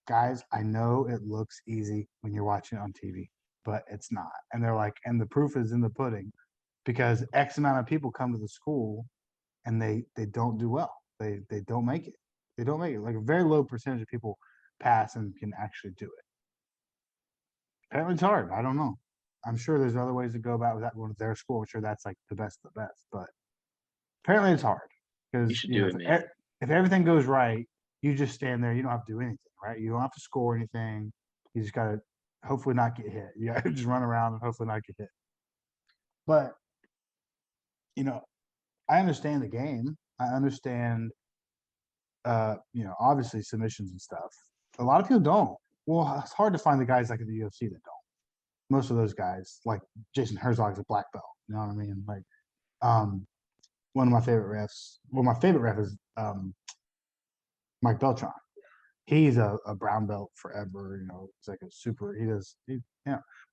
[SPEAKER 1] guys, I know it looks easy when you're watching it on TV, but it's not. And they're like, and the proof is in the pudding because X amount of people come to the school and they don't do well. They don't make it. They don't make it. Like a very low percentage of people pass and can actually do it. Apparently it's hard. I don't know. I'm sure there's other ways to go about that going to their school. I'm sure that's like the best of the best, but apparently it's hard
[SPEAKER 2] You
[SPEAKER 1] because
[SPEAKER 2] should do it, man.
[SPEAKER 1] if everything goes right, you just stand there. You don't have to do anything, right? You don't have to score anything. You just gotta hopefully not get hit. You gotta just run around and hopefully not get hit. But you know, I understand the game. I understand, obviously submissions and stuff. A lot of people don't. Well, it's hard to find the guys like in the UFC that don't. Most of those guys, like Jason Herzog's a black belt. You know what I mean? Like, um, one of my favorite refs. Well, my favorite ref is Mike Beltran. He's a brown belt forever. It's like a super.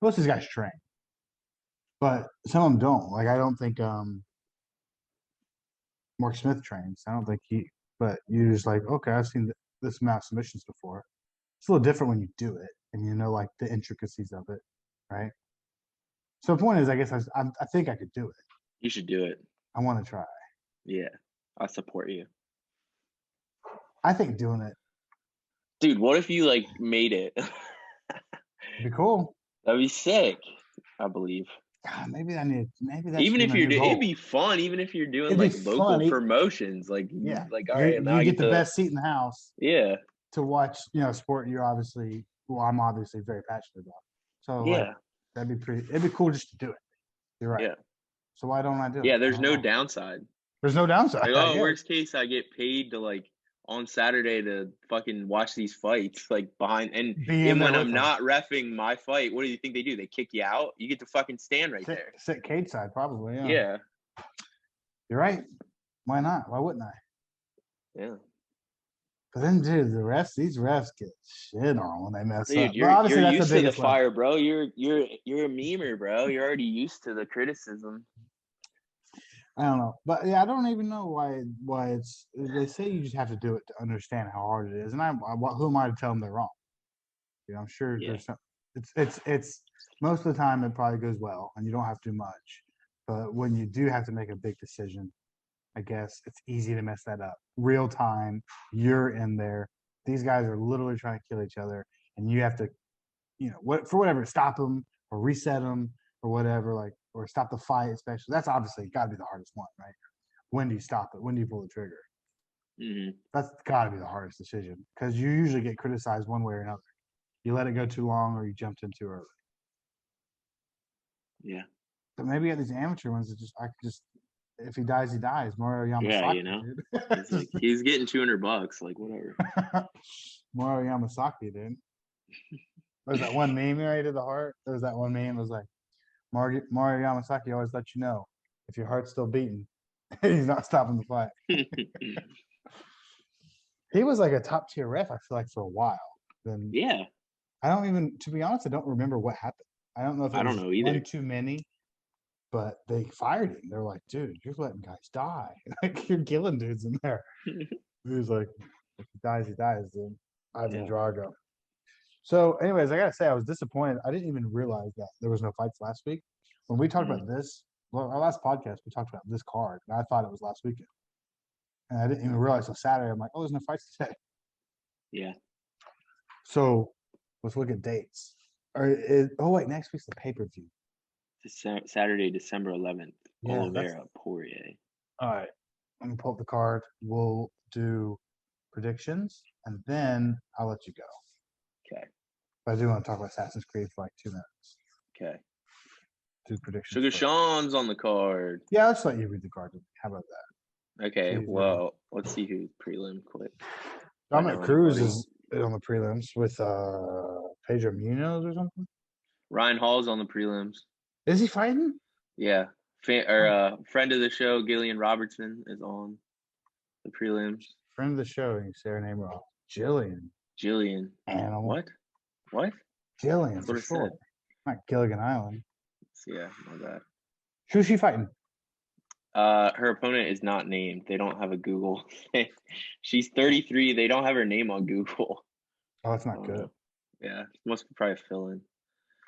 [SPEAKER 1] Most of these guys train, but some of them don't. Like I don't think Mark Smith trains. I don't think he. But you're just like, okay, I've seen this amount of submissions before. It's a little different when you do it and you know like the intricacies of it, right? So the point is, I guess I think I could do it.
[SPEAKER 2] You should do it.
[SPEAKER 1] I want to try.
[SPEAKER 2] Yeah, I support you,
[SPEAKER 1] I think doing it
[SPEAKER 2] dude. What if you like made it?
[SPEAKER 1] would be cool.
[SPEAKER 2] That'd be sick. I believe.
[SPEAKER 1] God, maybe that should
[SPEAKER 2] Even
[SPEAKER 1] be
[SPEAKER 2] if
[SPEAKER 1] my
[SPEAKER 2] you're,
[SPEAKER 1] new
[SPEAKER 2] it'd
[SPEAKER 1] goal.
[SPEAKER 2] be fun. Even if you're doing
[SPEAKER 1] It'd be
[SPEAKER 2] like local
[SPEAKER 1] fun.
[SPEAKER 2] promotions, like,
[SPEAKER 1] Yeah,
[SPEAKER 2] like all right, now
[SPEAKER 1] you
[SPEAKER 2] I
[SPEAKER 1] get
[SPEAKER 2] get
[SPEAKER 1] the
[SPEAKER 2] to,
[SPEAKER 1] best seat in the house
[SPEAKER 2] yeah,
[SPEAKER 1] to watch, sport you're obviously, well, I'm obviously very passionate about. So like
[SPEAKER 2] yeah,
[SPEAKER 1] it'd be cool just to do it. You're right.
[SPEAKER 2] yeah,
[SPEAKER 1] So why don't I do it?
[SPEAKER 2] yeah.
[SPEAKER 1] I
[SPEAKER 2] There's
[SPEAKER 1] don't
[SPEAKER 2] no
[SPEAKER 1] know.
[SPEAKER 2] downside.
[SPEAKER 1] There's no downside.
[SPEAKER 2] Like, oh,
[SPEAKER 1] Yeah.
[SPEAKER 2] worst case, I get paid to like on Saturday to fucking watch these fights, like behind, and
[SPEAKER 1] Be in
[SPEAKER 2] even
[SPEAKER 1] there
[SPEAKER 2] when
[SPEAKER 1] with
[SPEAKER 2] I'm
[SPEAKER 1] them.
[SPEAKER 2] not reffing my fight, what do you think they do? They kick you out. You get to fucking stand right there.
[SPEAKER 1] Sit cage side, probably, yeah.
[SPEAKER 2] Yeah,
[SPEAKER 1] You're right. Why not? Why wouldn't I?
[SPEAKER 2] yeah.
[SPEAKER 1] But then dude, these refs get shit on when they mess
[SPEAKER 2] Dude,
[SPEAKER 1] up. But
[SPEAKER 2] you're
[SPEAKER 1] obviously that's the
[SPEAKER 2] used to the
[SPEAKER 1] biggest level.
[SPEAKER 2] fire, bro. You're a memer, bro. You're already used to the criticism.
[SPEAKER 1] I don't know. But yeah, I don't even know why it's they say you just have to do it to understand how hard it is. And who am I to tell them they're wrong? I'm sure
[SPEAKER 2] Yeah,
[SPEAKER 1] there's some. It's most of the time it probably goes well, and you don't have to do much. But when you do have to make a big decision, I guess it's easy to mess that up. Real time, you're in there. These guys are literally trying to kill each other, and you have to, for whatever, stop them or reset them or whatever, like or stop the fight. Especially that's obviously got to be the hardest one, right? When do you stop it? When do you pull the trigger?
[SPEAKER 2] hmm,
[SPEAKER 1] That's got to be the hardest decision because you usually get criticized one way or another. You let it go too long or you jumped in too early.
[SPEAKER 2] yeah,
[SPEAKER 1] But maybe at these amateur ones, I could just if he dies, he dies. Mario
[SPEAKER 2] yeah.
[SPEAKER 1] Yamasaki,
[SPEAKER 2] You know,
[SPEAKER 1] dude.
[SPEAKER 2] he's like he's getting $200, like whatever.
[SPEAKER 1] Mario Yamasaki, dude. There's that one meme right to the heart. There's that one meme. It was like Mario Yamasaki always let you know if your heart's still beating, he's not stopping the fight. He was like a top tier ref, I feel like, for a while. Then
[SPEAKER 2] Yeah,
[SPEAKER 1] I don't even, to be honest, I don't remember what happened. I don't know if it
[SPEAKER 2] I don't
[SPEAKER 1] was
[SPEAKER 2] know
[SPEAKER 1] one
[SPEAKER 2] either.
[SPEAKER 1] too many, but they fired him. They're like, dude, you're letting guys die. Like you're killing dudes in there. He was like, if he dies, he dies. Dude. Ivan
[SPEAKER 2] Yeah.
[SPEAKER 1] Drago. So, anyways, I gotta say, I was disappointed. I didn't even realize that there was no fights last week. When we talked
[SPEAKER 2] Mhm.
[SPEAKER 1] about this, well, our last podcast, we talked about this card, and I thought it was last weekend, and I didn't even realize on Saturday. I'm like, oh, there's no fights today.
[SPEAKER 2] Yeah.
[SPEAKER 1] So, let's look at dates. Oh wait, next week's the pay per view.
[SPEAKER 2] Saturday, December 11th.
[SPEAKER 1] Yeah,
[SPEAKER 2] Oliveira, Poirier.
[SPEAKER 1] all right. Let me pull up the card. We'll do predictions, and then I'll let you go.
[SPEAKER 2] Okay.
[SPEAKER 1] But I do want to talk about Assassin's Creed for like 2 minutes.
[SPEAKER 2] Okay.
[SPEAKER 1] Do predictions.
[SPEAKER 2] Sugar
[SPEAKER 1] first.
[SPEAKER 2] Sean's on the card.
[SPEAKER 1] Yeah, let's let you read the card. How about that?
[SPEAKER 2] Okay.
[SPEAKER 1] Please,
[SPEAKER 2] Well, let's see who's prelim quick.
[SPEAKER 1] Dominic Cruz is on the prelims with Pedro Munoz or something?
[SPEAKER 2] Ryan Hall's on the prelims.
[SPEAKER 1] Is he fighting?
[SPEAKER 2] Yeah. Friend of the show, Gillian Robertson, is on the prelims.
[SPEAKER 1] Friend of the show, you say her name wrong. Jillian.
[SPEAKER 2] Jillian.
[SPEAKER 1] Animal.
[SPEAKER 2] What?
[SPEAKER 1] Jillian,
[SPEAKER 2] That's
[SPEAKER 1] for
[SPEAKER 2] what it
[SPEAKER 1] sure.
[SPEAKER 2] said.
[SPEAKER 1] Not Gilligan Island.
[SPEAKER 2] Yeah, my bad.
[SPEAKER 1] Who's she fighting?
[SPEAKER 2] Her opponent is not named. They don't have a Google thing. She's 33. They don't have her name on Google.
[SPEAKER 1] Oh, that's not good.
[SPEAKER 2] Yeah, must be probably fill in.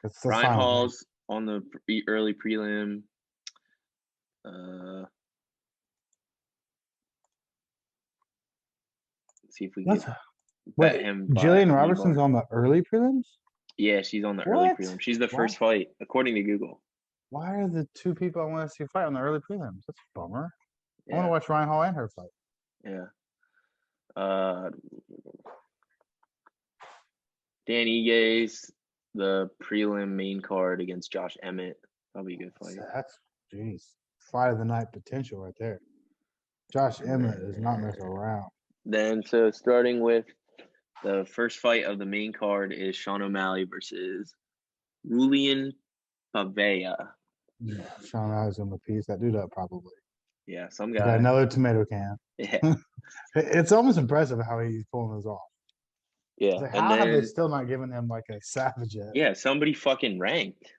[SPEAKER 1] That's
[SPEAKER 2] Ryan
[SPEAKER 1] fine with me.
[SPEAKER 2] Hall's on the early prelim. Let's see if we can bet him.
[SPEAKER 1] Jillian Robertson's on the early prelims?
[SPEAKER 2] Yeah, she's on the early prelim. She's the first fight, according to Google.
[SPEAKER 1] Why are the two people I want to see fight on the early prelims? That's a bummer.
[SPEAKER 2] Yeah.
[SPEAKER 1] I want to watch Ryan Hall and her fight.
[SPEAKER 2] Yeah. Dan Igues, the prelim main card against Josh Emmett. That'll be a good fight.
[SPEAKER 1] That's fight of the night potential right there. Josh Emmett is not messing around.
[SPEAKER 2] Then, so starting with the first fight of the main card is Sean O'Malley versus Julian Pavea.
[SPEAKER 1] Yeah, Sean O'Malley's gonna piece that dude up probably.
[SPEAKER 2] Yeah, some
[SPEAKER 1] Got
[SPEAKER 2] guy.
[SPEAKER 1] another tomato can.
[SPEAKER 2] Yeah.
[SPEAKER 1] It's almost impressive how he's pulling this off.
[SPEAKER 2] Yeah.
[SPEAKER 1] Like, how have they still not given him like a savage yet?
[SPEAKER 2] Yeah, somebody fucking ranked.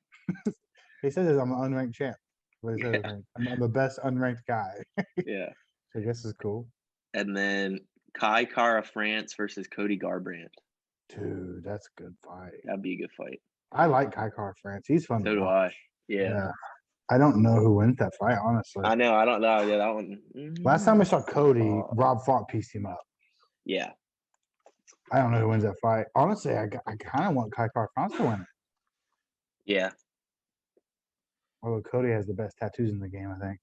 [SPEAKER 1] He says I'm an unranked champ. What he says, I'm the best unranked guy.
[SPEAKER 2] Yeah.
[SPEAKER 1] I guess it's cool.
[SPEAKER 2] And then Kai Kara France versus Cody Garbrandt.
[SPEAKER 1] Dude, that's a good fight.
[SPEAKER 2] That'd be a good fight.
[SPEAKER 1] I like Kai Kara France. He's fun.
[SPEAKER 2] So do I. Yeah.
[SPEAKER 1] I don't know who wins that fight, honestly.
[SPEAKER 2] I know. I don't know. Yeah, that one.
[SPEAKER 1] Last time we saw Cody, Rob Font pieced him up.
[SPEAKER 2] Yeah.
[SPEAKER 1] I don't know who wins that fight. Honestly, I kind of want Kai Kara France to win it.
[SPEAKER 2] Yeah.
[SPEAKER 1] Although Cody has the best tattoos in the game, I think.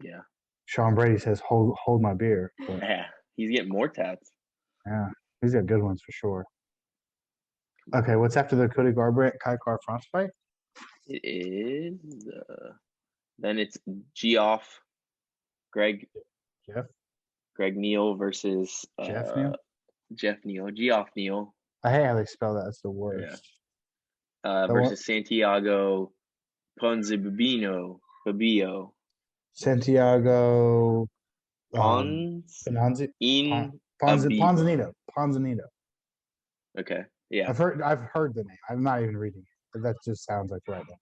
[SPEAKER 2] Yeah.
[SPEAKER 1] Sean Brady says, hold my beer. But,
[SPEAKER 2] yeah. He's getting more tats.
[SPEAKER 1] Yeah. He's got good ones for sure. Okay, what's after the Cody Garbrandt Kai Kara France fight?
[SPEAKER 2] It is. Then it's Geoff Greg Neal versus
[SPEAKER 1] Jeff Neal.
[SPEAKER 2] Geoff Neal.
[SPEAKER 1] I hate how they spell that. That's the worst.
[SPEAKER 2] Yeah. Versus Santiago Ponzinibbio.
[SPEAKER 1] Santiago Ponzinibbio.
[SPEAKER 2] Okay. Yeah.
[SPEAKER 1] I've heard the name. I'm not even reading it. But that just sounds like the right name.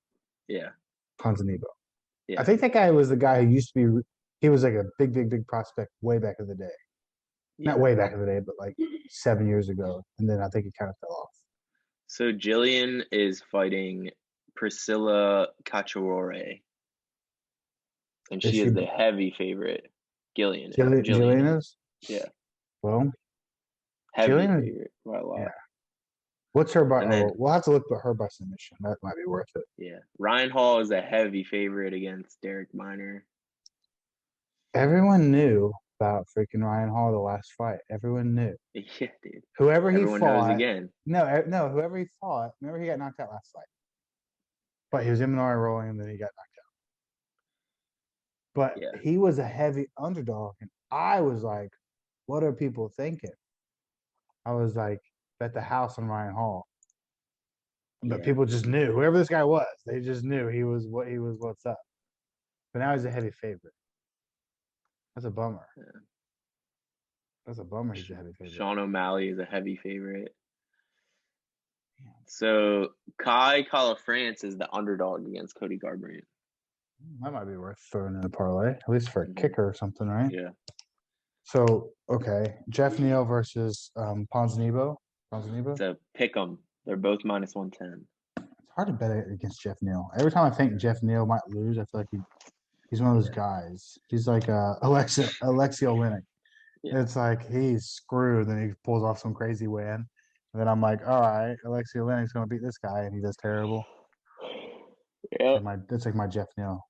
[SPEAKER 2] Yeah.
[SPEAKER 1] Ponzinibbio.
[SPEAKER 2] Yeah.
[SPEAKER 1] I think that guy was the guy who used to be. He was like a big prospect way back in the day. Yeah. Not way back in the day, but like 7 years ago. And then I think he kind of fell off.
[SPEAKER 2] So Jillian is fighting Priscilla Cacciarore. And she is the heavy favorite.
[SPEAKER 1] Jillian is?
[SPEAKER 2] Yeah.
[SPEAKER 1] Well,
[SPEAKER 2] heavy favorite by a lot. Yeah.
[SPEAKER 1] What's her by? We'll have to look at her by submission. That might be worth it.
[SPEAKER 2] Yeah. Ryan Hall is a heavy favorite against Derek Minor.
[SPEAKER 1] Everyone knew about freaking Ryan Hall the last fight. Everyone knew.
[SPEAKER 2] Yeah, dude.
[SPEAKER 1] Everyone
[SPEAKER 2] knows again.
[SPEAKER 1] No, whoever he fought, remember he got knocked out last fight. But he was MNR rolling and then he got knocked out. But he was a heavy underdog. And I was like, what are people thinking? I was like, bet the house on Ryan Hall. But people just knew. Whoever this guy was, they just knew he was what's up. But now he's a heavy favorite. That's a bummer. Yeah. That's a bummer he's a heavy favorite.
[SPEAKER 2] Sean O'Malley is a heavy favorite. Yeah. So Kai Kara France is the underdog against Cody Garbrandt.
[SPEAKER 1] That might be worth throwing in a parlay, at least for a kicker or something, right?
[SPEAKER 2] Yeah.
[SPEAKER 1] So, okay. Jeff Neal versus Ponzinibbio.
[SPEAKER 2] It's a pick 'em. They're both minus 110.
[SPEAKER 1] It's hard to bet against Jeff Neal. Every time I think Jeff Neal might lose, I feel like he's one of those guys. He's like Alexi Oleinik. Yeah. It's like he's screwed, then he pulls off some crazy win. And then I'm like, all right, Alexi Oleinik's going to beat this guy, and he does terrible.
[SPEAKER 2] Yeah.
[SPEAKER 1] That's like my Jeff Neal.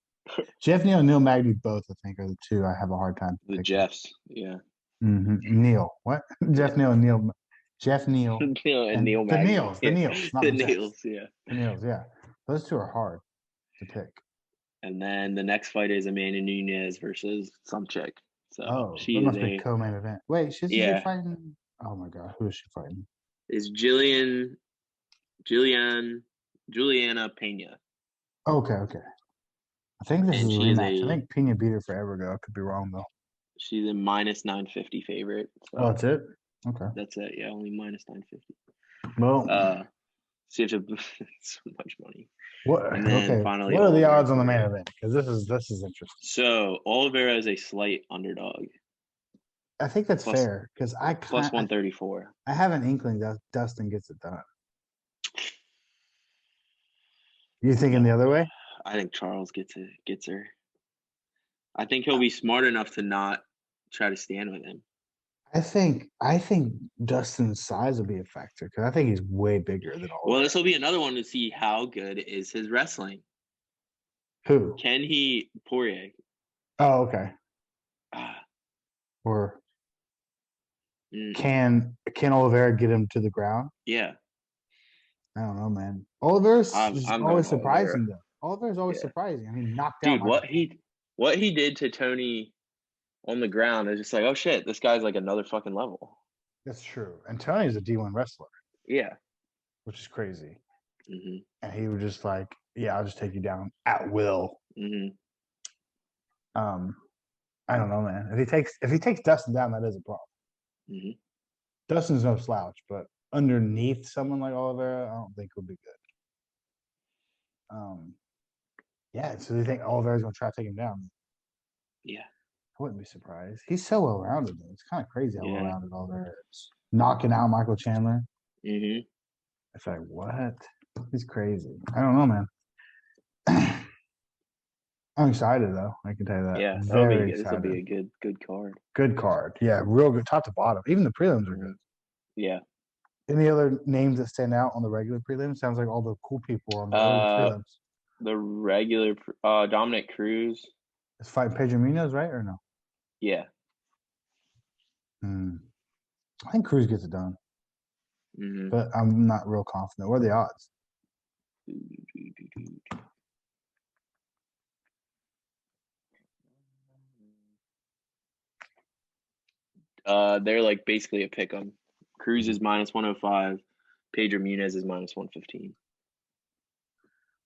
[SPEAKER 1] Jeff Neal and Neil Magny both, I think, are the two I have a hard time
[SPEAKER 2] picking. The Jeffs, yeah.
[SPEAKER 1] Mm-hmm. Neil. What? Jeff Neal and Neil. Jeff Neal.
[SPEAKER 2] and Neil Magny.
[SPEAKER 1] The Neils. Not
[SPEAKER 2] the Neils, yeah.
[SPEAKER 1] The Neils, yeah. Those two are hard to pick.
[SPEAKER 2] And then the next fight is Amanda Nunes versus some chick. So
[SPEAKER 1] that must be co-main event. Wait, she's fighting. Oh my god, who is she fighting?
[SPEAKER 2] Is Jillian Juliana Pena,
[SPEAKER 1] Okay, okay. I think this is a
[SPEAKER 2] and she is
[SPEAKER 1] rematch. I
[SPEAKER 2] a
[SPEAKER 1] think Pena beat her forever ago. I could be wrong though.
[SPEAKER 2] she's a minus 950 favorite.
[SPEAKER 1] Oh,
[SPEAKER 2] So
[SPEAKER 1] that's it. Okay.
[SPEAKER 2] that's it. Yeah, only minus 950.
[SPEAKER 1] Well,
[SPEAKER 2] So you have to so much money.
[SPEAKER 1] what?
[SPEAKER 2] And then
[SPEAKER 1] Okay.
[SPEAKER 2] finally,
[SPEAKER 1] What are the
[SPEAKER 2] Oliveira
[SPEAKER 1] odds on the main
[SPEAKER 2] Pereira.
[SPEAKER 1] event? Because this is interesting.
[SPEAKER 2] So Oliveira is a slight underdog,
[SPEAKER 1] I think that's
[SPEAKER 2] plus
[SPEAKER 1] fair because I
[SPEAKER 2] plus
[SPEAKER 1] kind
[SPEAKER 2] 134.
[SPEAKER 1] I have an inkling that Dustin gets it done. You thinking the
[SPEAKER 2] No,
[SPEAKER 1] other way?
[SPEAKER 2] I think Charles gets her. I think he'll be smart enough to not try to stand with him.
[SPEAKER 1] I think Dustin's size will be a factor because I think he's way bigger than
[SPEAKER 2] Well, this
[SPEAKER 1] Oliveira.
[SPEAKER 2] will be another one to see how good is his wrestling.
[SPEAKER 1] Who?
[SPEAKER 2] Can he Poirier?
[SPEAKER 1] Oh, okay.
[SPEAKER 2] Ah,
[SPEAKER 1] Or
[SPEAKER 2] mm,
[SPEAKER 1] can Oliveira get him to the ground?
[SPEAKER 2] yeah,
[SPEAKER 1] I don't know, man. Oliveira's is
[SPEAKER 2] I'm going
[SPEAKER 1] always
[SPEAKER 2] Oliveira.
[SPEAKER 1] surprising though. Oliveira's always
[SPEAKER 2] Yeah,
[SPEAKER 1] surprising. I mean, knocked out
[SPEAKER 2] dude,
[SPEAKER 1] Michael.
[SPEAKER 2] what he did to Tony on the ground is just like, oh shit, this guy's like another fucking level.
[SPEAKER 1] That's true. And Tony's a D1 wrestler,
[SPEAKER 2] Yeah.
[SPEAKER 1] which is crazy.
[SPEAKER 2] Mhm.
[SPEAKER 1] And he was just like, "Yeah, I'll just take you down at will."
[SPEAKER 2] Mhm.
[SPEAKER 1] Um, I don't know, man. If he takes Dustin down, that is a problem.
[SPEAKER 2] Mhm.
[SPEAKER 1] Dustin's no slouch, but underneath someone like Oliveira, I don't think he'll be good. Yeah. So they think Oliveira's gonna try to take him down?
[SPEAKER 2] Yeah.
[SPEAKER 1] I wouldn't be surprised. He's so well rounded though. It's kind of crazy how well
[SPEAKER 2] Yeah.
[SPEAKER 1] rounded Oliveira is. Knocking out Michael Chandler.
[SPEAKER 2] Mhm.
[SPEAKER 1] It's like what? He's crazy. I don't know, man. I'm excited though. I can tell you that.
[SPEAKER 2] Yeah. That'll be
[SPEAKER 1] Very
[SPEAKER 2] good. This will be
[SPEAKER 1] excited.
[SPEAKER 2] a good card.
[SPEAKER 1] Good card. Yeah, real good, top to bottom. Even the prelims are good.
[SPEAKER 2] Mhm. Yeah.
[SPEAKER 1] Any other names that stand out on the regular prelims? Sounds like all the cool people are on the early
[SPEAKER 2] Uh,
[SPEAKER 1] prelims.
[SPEAKER 2] the regular Dominic Cruz.
[SPEAKER 1] It's fighting Pedro Munoz, right or no?
[SPEAKER 2] Yeah.
[SPEAKER 1] Hmm. I think Cruz gets it done,
[SPEAKER 2] Mhm.
[SPEAKER 1] but I'm not real confident. What are the odds?
[SPEAKER 2] They're like basically a pick 'em. Cruz is minus 105. Pedro Munez is minus 115.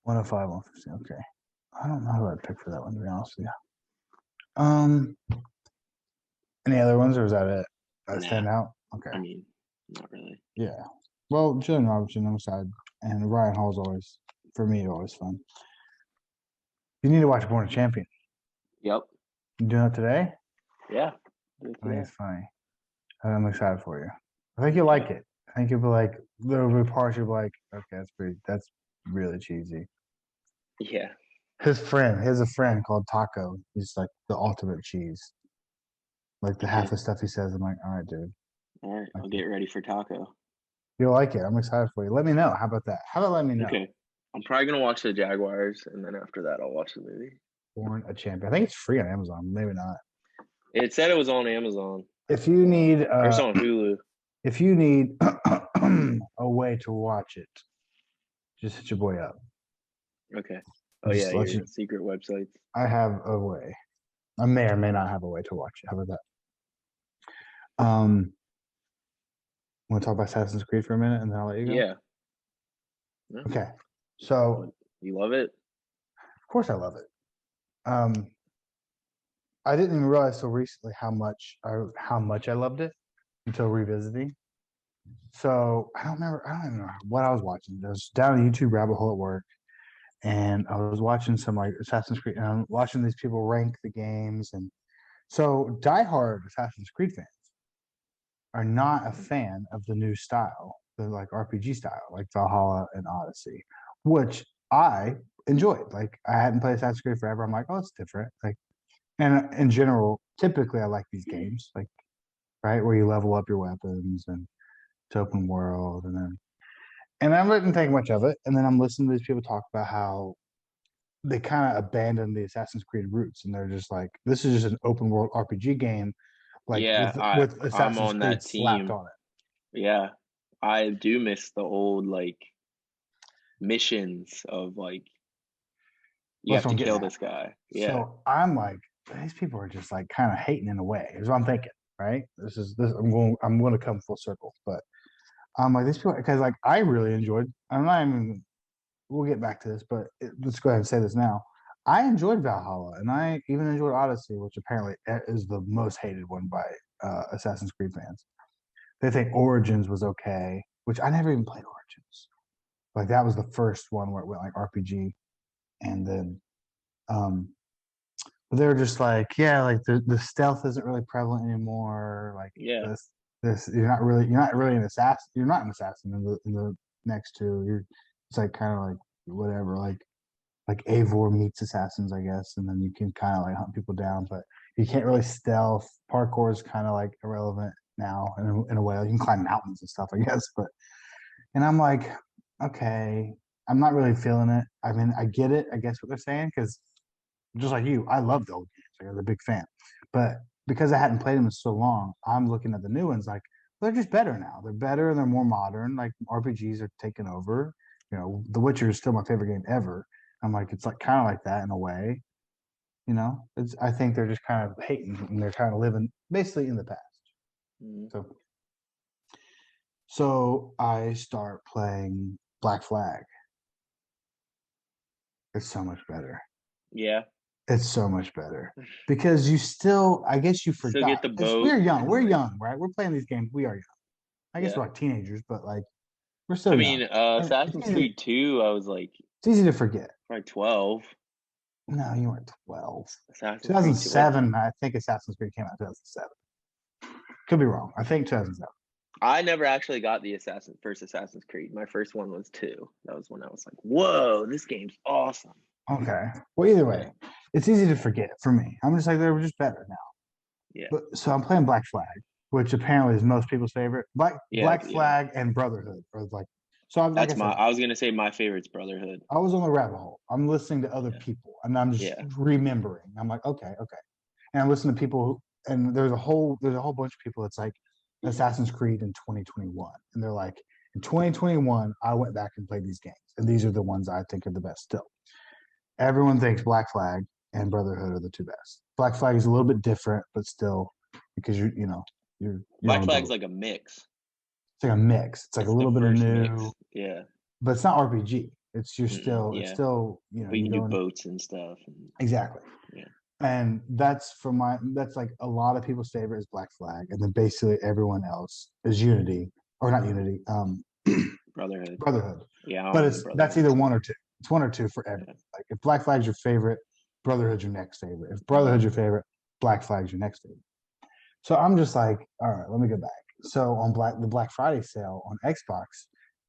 [SPEAKER 1] 105, 150. Okay. I don't know who I'd pick for that one, to be honest with you. Any other ones, or is that it? That
[SPEAKER 2] Nah,
[SPEAKER 1] stand out? Okay.
[SPEAKER 2] I mean, not really.
[SPEAKER 1] Yeah. Well, Julian Robertson on the side, and Ryan Hall's always, for me, always fun. You need to watch Born a Champion.
[SPEAKER 2] Yep.
[SPEAKER 1] You doing it today?
[SPEAKER 2] Yeah. Do it
[SPEAKER 1] I think
[SPEAKER 2] today.
[SPEAKER 1] it's funny. I'm excited for you. I think you'll like
[SPEAKER 2] Okay.
[SPEAKER 1] it. I think you'll be like, there'll be parts you'll be like, okay, that's really cheesy.
[SPEAKER 2] Yeah.
[SPEAKER 1] He has a friend called Taco. He's like the ultimate cheese. Like the half
[SPEAKER 2] Okay.
[SPEAKER 1] the stuff he says, I'm like, all right, dude.
[SPEAKER 2] All right. I'll
[SPEAKER 1] Okay.
[SPEAKER 2] get ready for taco.
[SPEAKER 1] You'll like it. I'm excited for you. Let me know. How about that? How about let me know?
[SPEAKER 2] Okay. I'm probably gonna watch the Jaguars, and then after that, I'll watch the movie.
[SPEAKER 1] Born a Champion. I think it's free on Amazon. Maybe not.
[SPEAKER 2] It said it was on Amazon
[SPEAKER 1] If you need
[SPEAKER 2] or it's on Hulu.
[SPEAKER 1] if you need a way to watch it, just hit your boy up.
[SPEAKER 2] Okay. Oh yeah,
[SPEAKER 1] Just let
[SPEAKER 2] your
[SPEAKER 1] you
[SPEAKER 2] secret websites.
[SPEAKER 1] I have a way. I may or may not have a way to watch it. How about that? Want to talk about Assassin's Creed for a minute and then I'll let you go?
[SPEAKER 2] Yeah. No?
[SPEAKER 1] Okay. So,
[SPEAKER 2] You love it?
[SPEAKER 1] of course I love it. I didn't even realize so recently how much I loved it until revisiting. So I don't even know what I was watching. I was down a YouTube rabbit hole at work, and I was watching some like Assassin's Creed, and I'm watching these people rank the games, and so diehard Assassin's Creed fans are not a fan of the new style, the like RPG style, like Valhalla and Odyssey, which I enjoyed. Like I hadn't played Assassin's Creed forever. I'm like, oh, it's different. Like, and in general, typically I like these games, like right where you level up your weapons and it's open world, and I didn't think much of it. And then I'm listening to these people talk about how they kind of abandoned the Assassin's Creed roots, and they're just like, this is just an open world RPG game, like
[SPEAKER 2] Yeah,
[SPEAKER 1] with
[SPEAKER 2] I'm
[SPEAKER 1] Assassin's
[SPEAKER 2] on
[SPEAKER 1] Creed
[SPEAKER 2] that
[SPEAKER 1] slapped
[SPEAKER 2] team.
[SPEAKER 1] on it.
[SPEAKER 2] Yeah. I do miss the old like missions of like you
[SPEAKER 1] That's
[SPEAKER 2] have
[SPEAKER 1] what
[SPEAKER 2] to
[SPEAKER 1] I'm getting
[SPEAKER 2] kill
[SPEAKER 1] at.
[SPEAKER 2] this guy. Yeah.
[SPEAKER 1] So I'm like, these people are just like kind of hating in a way. Is what I'm thinking, right? This. I'm going to come full circle, but I'm like these people because like I really enjoyed. I'm not even. We'll get back to this, but let's go ahead and say this now. I enjoyed Valhalla, and I even enjoyed Odyssey, which apparently is the most hated one by Assassin's Creed fans. They think Origins was okay, which I never even played Origins. Like that was the first one where it went like RPG, and then um, but they were just like, yeah, like the stealth isn't really prevalent anymore. Like
[SPEAKER 2] Yeah.
[SPEAKER 1] this you're not really an assassin. You're not an assassin in the next two. You're it's like kind of like whatever, like Eivor meets assassins, I guess, and then you can kind of like hunt people down, but you can't really stealth. Parkour is kind of like irrelevant now in a way. Like you can climb mountains and stuff, I guess, but and I'm like, okay, I'm not really feeling it. I mean, I get it, I guess what they're saying, because just like you, I love the old games. Like, I was a big fan, but because I hadn't played them in so long, I'm looking at the new ones like they're just better now. They're better and they're more modern. Like RPGs are taking over. You know, The Witcher is still my favorite game ever. I'm like, it's like kind of like that in a way. You know, it's I think they're just kind of hating and they're kind of living basically in the past.
[SPEAKER 2] Mm.
[SPEAKER 1] So, so I start playing Black Flag. It's so much better.
[SPEAKER 2] Yeah.
[SPEAKER 1] It's so much better because you still, I guess you
[SPEAKER 2] Still
[SPEAKER 1] forgot
[SPEAKER 2] get the
[SPEAKER 1] because
[SPEAKER 2] boat
[SPEAKER 1] we're young.
[SPEAKER 2] and
[SPEAKER 1] We're
[SPEAKER 2] like,
[SPEAKER 1] young, right? We're playing these games. We are young. I guess
[SPEAKER 2] yeah.
[SPEAKER 1] we're like teenagers, but like we're
[SPEAKER 2] I
[SPEAKER 1] still
[SPEAKER 2] mean,
[SPEAKER 1] young. And
[SPEAKER 2] Assassin's Creed 2, I was like
[SPEAKER 1] it's easy to forget.
[SPEAKER 2] probably 12.
[SPEAKER 1] No, you weren't 12.
[SPEAKER 2] Assassin's Creed 2. What?
[SPEAKER 1] 2007, I think Assassin's Creed came out in 2007. Could be wrong. I think 2007.
[SPEAKER 2] I never actually got the first Assassin's Creed. My first one was 2. That was when I was like, "Whoa, this game's awesome."
[SPEAKER 1] Okay. Well, either
[SPEAKER 2] Yeah.
[SPEAKER 1] way, it's easy to forget for me. I'm just like, they were just better now.
[SPEAKER 2] Yeah.
[SPEAKER 1] But so I'm playing Black Flag, which apparently is most people's favorite.
[SPEAKER 2] Yeah.
[SPEAKER 1] Black
[SPEAKER 2] Yeah.
[SPEAKER 1] Flag and Brotherhood are like, so I'm, like I
[SPEAKER 2] That's
[SPEAKER 1] said,
[SPEAKER 2] I was gonna say my favorite's Brotherhood.
[SPEAKER 1] I was on the rabbit hole. I'm listening to other
[SPEAKER 2] Yeah.
[SPEAKER 1] people and I'm just
[SPEAKER 2] Yeah.
[SPEAKER 1] remembering. I'm like, okay, okay. And I'm listening to people and there's a whole bunch of people that's like Assassin's Creed in 2021. And they're like, in 2021, I went back and played these games. And these are the ones I think are the best still. Everyone thinks Black Flag and Brotherhood are the two best. Black Flag is a little bit different, but still because you're on
[SPEAKER 2] Black
[SPEAKER 1] a
[SPEAKER 2] Flag's
[SPEAKER 1] boat.
[SPEAKER 2] like a mix.
[SPEAKER 1] It's like a mix. It's like a
[SPEAKER 2] It's the
[SPEAKER 1] little bit of
[SPEAKER 2] first
[SPEAKER 1] new,
[SPEAKER 2] mix. Yeah.
[SPEAKER 1] but it's not RPG. It's
[SPEAKER 2] Yeah.
[SPEAKER 1] still
[SPEAKER 2] But you
[SPEAKER 1] you
[SPEAKER 2] can do
[SPEAKER 1] go in
[SPEAKER 2] boats and stuff. And,
[SPEAKER 1] exactly.
[SPEAKER 2] yeah.
[SPEAKER 1] And that's like a lot of people's favorite is Black Flag, and then basically everyone else is Unity or not Unity,
[SPEAKER 2] Brotherhood.
[SPEAKER 1] Brotherhood.
[SPEAKER 2] Yeah, I'm
[SPEAKER 1] But
[SPEAKER 2] on the
[SPEAKER 1] it's that's
[SPEAKER 2] Brotherhood
[SPEAKER 1] either
[SPEAKER 2] side.
[SPEAKER 1] one or two. It's one or two for
[SPEAKER 2] Yeah.
[SPEAKER 1] everyone. Like if Black Flag's your favorite, Brotherhood's your next favorite. If
[SPEAKER 2] Hmm.
[SPEAKER 1] Brotherhood's your favorite, Black Flag's your next favorite. So I'm just like, all right, let me go back. So on the Black Friday sale on Xbox,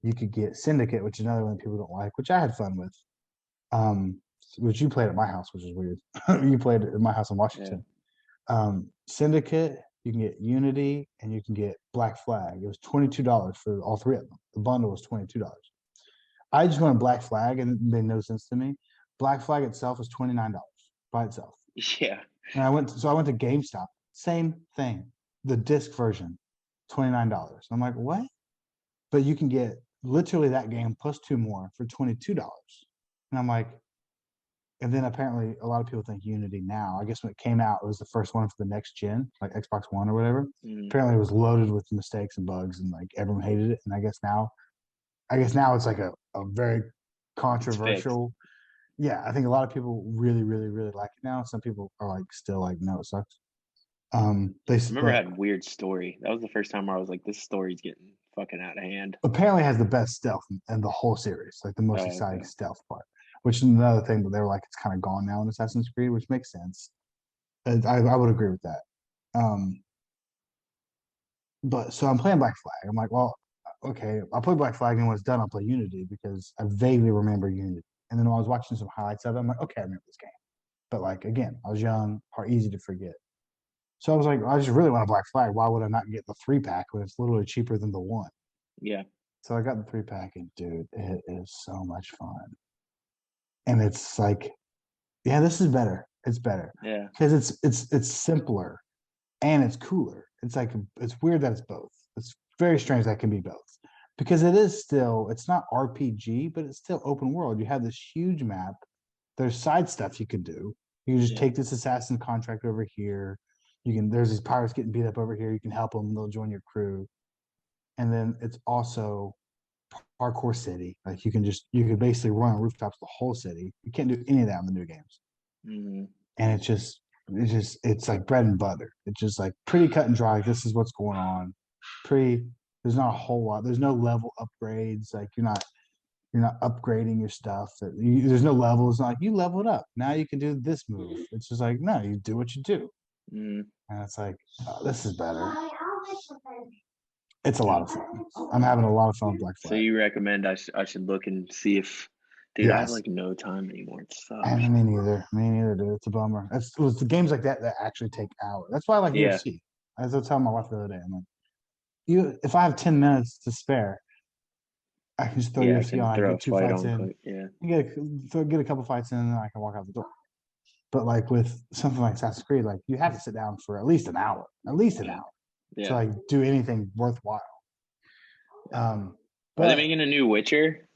[SPEAKER 1] you could get Syndicate, which is another one people don't like, which I had fun with. Which you played at my house, which is weird. You played it at my house in
[SPEAKER 2] Yeah.
[SPEAKER 1] Washington. Syndicate, you can get Unity, and you can get Black Flag. It was $22 for all three of them. The bundle was $22. I just wanted Black Flag, and it made no sense to me. Black Flag itself was $29 by itself.
[SPEAKER 2] Yeah.
[SPEAKER 1] And I went to GameStop, same thing. The disc version, $29. I'm like, what? But you can get literally that game plus two more for $22. And I'm like, and then apparently a lot of people think Unity now. I guess when it came out, it was the first one for the next gen, like Xbox One or whatever.
[SPEAKER 2] Mm.
[SPEAKER 1] Apparently it was loaded with mistakes and bugs and like everyone hated it. And I guess now it's like a very
[SPEAKER 2] It's fixed.
[SPEAKER 1] controversial. Yeah, I think a lot of people really, really, really like it now. Some people are like still like, no, it sucks.
[SPEAKER 2] I remember it had a weird story. That was the first time where I was like, this story's getting fucking out of hand.
[SPEAKER 1] apparently has the best stealth in the whole series, like the most
[SPEAKER 2] Oh,
[SPEAKER 1] exciting
[SPEAKER 2] okay.
[SPEAKER 1] stealth part. Which is another thing, but they were like, it's kind of gone now in Assassin's Creed, which makes sense. I would agree with that. Um, but so I'm playing Black Flag. I'm like, well, okay, I'll play Black Flag, and when it's done, I'll play Unity because I vaguely remember Unity. And then when I was watching some highlights of it, I'm like, okay, I remember this game. But like again, I was young, or easy to forget. So I was like, I just really want a Black Flag. Why would I not get the 3-pack when it's literally cheaper than the one?
[SPEAKER 2] Yeah.
[SPEAKER 1] So I got the 3-pack, and dude, it is so much fun. And it's like, yeah, this is better. It's better
[SPEAKER 2] Yeah.
[SPEAKER 1] because it's simpler and it's cooler. It's like it's weird that it's both. It's very strange that can be both because it's not RPG, but it's still open world. You have this huge map. There's side stuff you can do. You can just
[SPEAKER 2] Yeah.
[SPEAKER 1] take this assassin contract over here. There's these pirates getting beat up over here. You can help them. They'll join your crew. and then it's also parkour city. Like you could basically run on rooftops the whole city. You can't do any of that in the new games.
[SPEAKER 2] Mm-hmm.
[SPEAKER 1] And it's like bread and butter. It's just like pretty cut and dry. This is what's going on. There's not a whole lot. There's no level upgrades. Like you're not upgrading your stuff. There's no levels. Like you leveled up. Now you can do this move. It's just like, no, you do what you do.
[SPEAKER 2] Mm-hmm.
[SPEAKER 1] And it's like, oh, this is better. It's a lot of fun. I'm having a lot of fun with Black
[SPEAKER 2] So
[SPEAKER 1] Flag.
[SPEAKER 2] you recommend I should look and see if, dude, I have
[SPEAKER 1] Yes.
[SPEAKER 2] like no time anymore. It sucks.
[SPEAKER 1] And me neither. Me neither, dude. It's a bummer. It was the games like that actually take hours. That's why I like
[SPEAKER 2] Yeah.
[SPEAKER 1] UFC. As I was telling my wife the other day, I'm like, if I have 10 minutes to spare, I can just throw
[SPEAKER 2] Yeah, I
[SPEAKER 1] UFC
[SPEAKER 2] can
[SPEAKER 1] on. I
[SPEAKER 2] throw
[SPEAKER 1] get
[SPEAKER 2] a
[SPEAKER 1] 2
[SPEAKER 2] fight
[SPEAKER 1] fights
[SPEAKER 2] on
[SPEAKER 1] in.
[SPEAKER 2] quick. Yeah.
[SPEAKER 1] You get a couple fights in, and then I can walk out the door. But like with something like Assassin's Creed, like you have to sit down for at least an hour, to
[SPEAKER 2] Yeah.
[SPEAKER 1] like do anything worthwhile.
[SPEAKER 2] Are
[SPEAKER 1] But
[SPEAKER 2] they making a new Witcher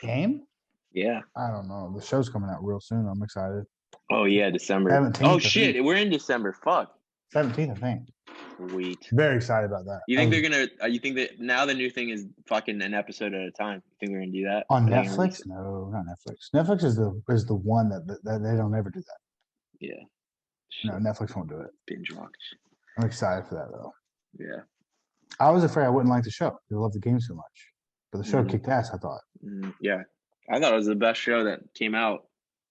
[SPEAKER 1] game?
[SPEAKER 2] Yeah.
[SPEAKER 1] I don't know. The show's coming out real soon. I'm excited.
[SPEAKER 2] Oh yeah, December.
[SPEAKER 1] 17th,
[SPEAKER 2] Oh
[SPEAKER 1] I
[SPEAKER 2] shit,
[SPEAKER 1] think.
[SPEAKER 2] we're in December. Fuck.
[SPEAKER 1] 17th, I think.
[SPEAKER 2] Sweet.
[SPEAKER 1] Very excited about that.
[SPEAKER 2] You think they're gonna? You think that now the new thing is fucking an episode at a time? You think they're gonna do that
[SPEAKER 1] on
[SPEAKER 2] Are they gonna
[SPEAKER 1] Netflix? No, not Netflix. Netflix is the one that they don't ever do that.
[SPEAKER 2] Yeah.
[SPEAKER 1] No, Netflix won't do it.
[SPEAKER 2] Binge watch.
[SPEAKER 1] I'm excited for that though.
[SPEAKER 2] Yeah.
[SPEAKER 1] I was afraid I wouldn't like the show because I love the game so much, but the show kicked ass. I thought.
[SPEAKER 2] Yeah, I thought it was the best show that came out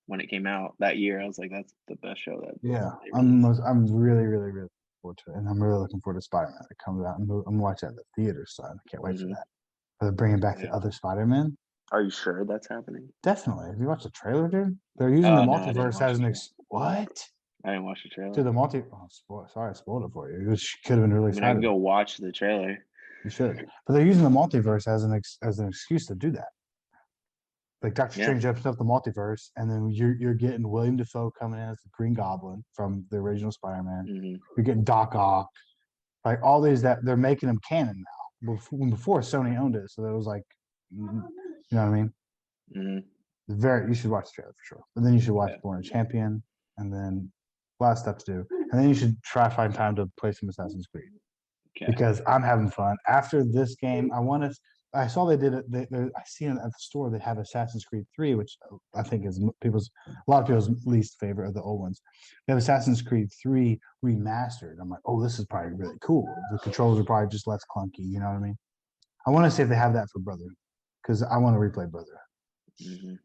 [SPEAKER 2] when it came out that year. I was like, that's the best show that.
[SPEAKER 1] Yeah, I'm really, really, really looking forward to it, and I'm really looking forward to Spider-Man. It comes out. I'm watching it at the theater, so I can't wait for that. They're bringing back the other Spider-Man.
[SPEAKER 2] Are you sure that's happening?
[SPEAKER 1] Definitely. Have you watched the trailer, dude? They're using the multiverse as an
[SPEAKER 2] what? I didn't watch the trailer.
[SPEAKER 1] Dude, sorry, I spoiled it for you. Which could have been really exciting.
[SPEAKER 2] I can go watch the trailer.
[SPEAKER 1] You should, but they're using the multiverse as an excuse to do that. Like Doctor Strange opens up the multiverse, and then you're getting William Dafoe coming in as the Green Goblin from the original Spider-Man. You're getting Doc Ock, like all these that they're making them canon now. Before Sony owned it, so it was like, you know what I mean? You should watch the trailer for sure. But then you should watch Born a Champion, and then a lot of stuff to do, and then you should try to find time to play some Assassin's Creed. Okay. Because I'm having fun. After this game, I saw they did it. I see it at the store. They have Assassin's Creed 3, which I think is a lot of people's least favorite of the old ones. They have Assassin's Creed 3 remastered. I'm like, oh, this is probably really cool. The controls are probably just less clunky. You know what I mean? I want to see if they have that for Brotherhood because I want to replay Brotherhood.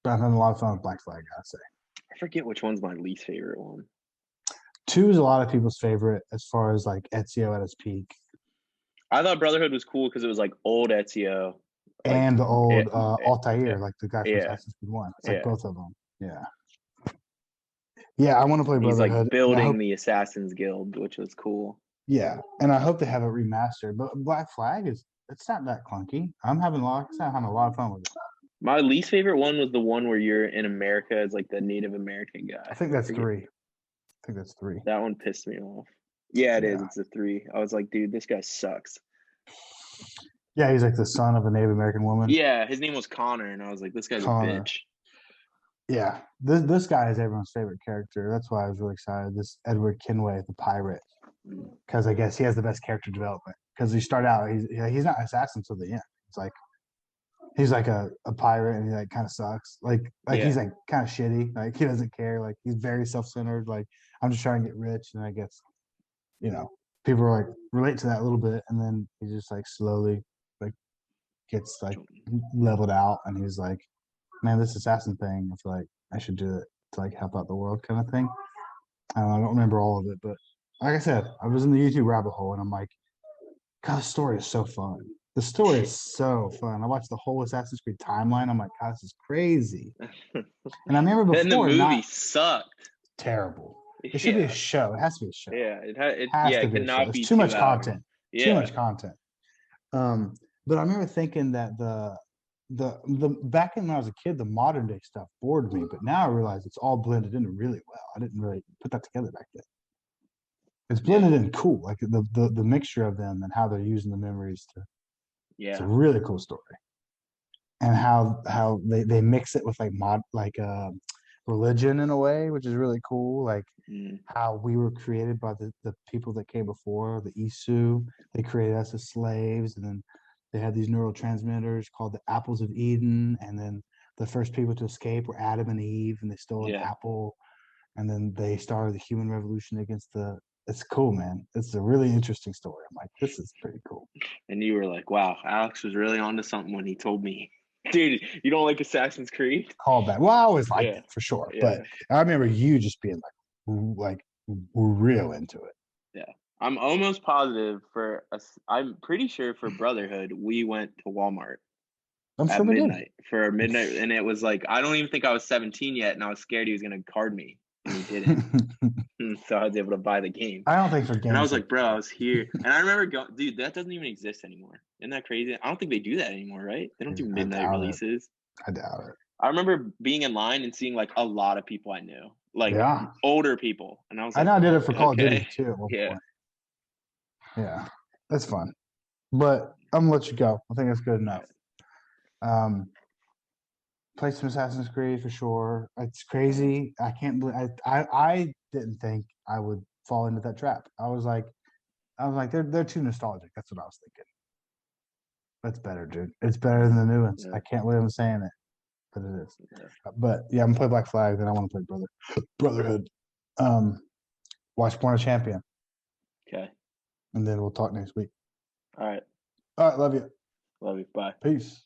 [SPEAKER 1] But I'm having a lot of fun with Black Flag, I gotta say.
[SPEAKER 2] I forget which one's my least favorite one.
[SPEAKER 1] 2 is a lot of people's favorite as far as like Ezio at his peak.
[SPEAKER 2] I thought Brotherhood was cool because it was like old Ezio.
[SPEAKER 1] And the old Altair, like the guy from Assassin's Creed 1. It's like both of them. Yeah. Yeah, I want to play Brotherhood.
[SPEAKER 2] He's like building the Assassin's Guild, which was cool.
[SPEAKER 1] Yeah, and I hope they have it remastered. But Black Flag it's not that clunky. I'm having a lot of fun with it.
[SPEAKER 2] My least favorite one was the one where you're in America as like the Native American guy.
[SPEAKER 1] I think that's 3.
[SPEAKER 2] That one pissed me off. Yeah, it is. It's a 3. I was like, dude, this guy sucks.
[SPEAKER 1] Yeah, he's like the son of a Native American woman.
[SPEAKER 2] Yeah, his name was Connor, and I was like, this guy's a bitch.
[SPEAKER 1] Yeah, this guy is everyone's favorite character. That's why I was really excited. This Edward Kenway, the pirate, because I guess he has the best character development. Because you start out, he's not an assassin till the end. It's like he's like a pirate, and he like kind of sucks. Like he's like kind of shitty. Like he doesn't care. Like he's very self-centered. Like I'm just trying to get rich, and I guess people are like relate to that a little bit, and then he just like slowly like gets like leveled out, and he's like, man, this assassin thing, I feel like I should do it to like help out the world kind of thing. I don't remember all of it, but like I said, I was in the YouTube rabbit hole, and I'm like, God, the story is so fun. The story is so fun. I watched the whole Assassin's Creed timeline. I'm like, God, this is crazy. And I remember before,
[SPEAKER 2] and the movie sucked.
[SPEAKER 1] Terrible. It should be a show. It has to be a show.
[SPEAKER 2] Yeah, it cannot be
[SPEAKER 1] too much content.
[SPEAKER 2] Yeah.
[SPEAKER 1] Too much content. But I remember thinking that the back when I was a kid, the modern day stuff bored me. But now I realize it's all blended in really well. I didn't really put that together back then. It's blended in cool, like the mixture of them and how they're using the memories to. Yeah, it's a really cool story. And how they mix it with like religion in a way, which is really cool. Like
[SPEAKER 2] Mm.
[SPEAKER 1] how we were created by the people that came before, the Isu. They created us as slaves, and then they had these neurotransmitters called the apples of Eden, and then the first people to escape were Adam and Eve, and they stole an
[SPEAKER 2] Yeah.
[SPEAKER 1] apple, and then they started the human revolution against the. It's cool, man. It's a really interesting story. I'm like, this is pretty cool.
[SPEAKER 2] And you were like, wow, Alex was really onto something when he told me, dude, you don't like Assassin's Creed?
[SPEAKER 1] Callback. Well, I always liked
[SPEAKER 2] Yeah.
[SPEAKER 1] it for sure,
[SPEAKER 2] Yeah.
[SPEAKER 1] but I remember you just being like real into it.
[SPEAKER 2] Yeah. I'm almost positive I'm pretty sure for Brotherhood, we went to Walmart
[SPEAKER 1] I'm
[SPEAKER 2] at
[SPEAKER 1] sure we did.
[SPEAKER 2] midnight for a midnight. And it was like, I don't even think I was 17 yet. And I was scared he was going to card me. And he didn't. So I was able to buy the game.
[SPEAKER 1] I don't think for games.
[SPEAKER 2] And I was like, bro, I was here. And I remember going, dude, that doesn't even exist anymore. Isn't that crazy? I don't think they do that anymore, right? They don't do midnight releases.
[SPEAKER 1] I doubt it.
[SPEAKER 2] I remember being in line and seeing like a lot of people I knew, like older people. And I was like,
[SPEAKER 1] I know I did it for Call of Duty
[SPEAKER 2] okay.
[SPEAKER 1] too at one
[SPEAKER 2] Yeah.
[SPEAKER 1] point. Yeah, that's fun. But I'm gonna let you go. I think that's good enough. Play some Assassin's Creed for sure. It's crazy. I can't believe I didn't think I would fall into that trap. I was like, they're too nostalgic. That's what I was thinking. That's better, dude. It's better than the new ones.
[SPEAKER 2] Yeah.
[SPEAKER 1] I can't believe I'm saying it, but it is.
[SPEAKER 2] Yeah.
[SPEAKER 1] But yeah, I'm gonna play Black Flag. Then I want to play Brotherhood. Watch Born a Champion.
[SPEAKER 2] Okay.
[SPEAKER 1] And then we'll talk next week.
[SPEAKER 2] All right.
[SPEAKER 1] All right. Love you.
[SPEAKER 2] Love you. Bye.
[SPEAKER 1] Peace.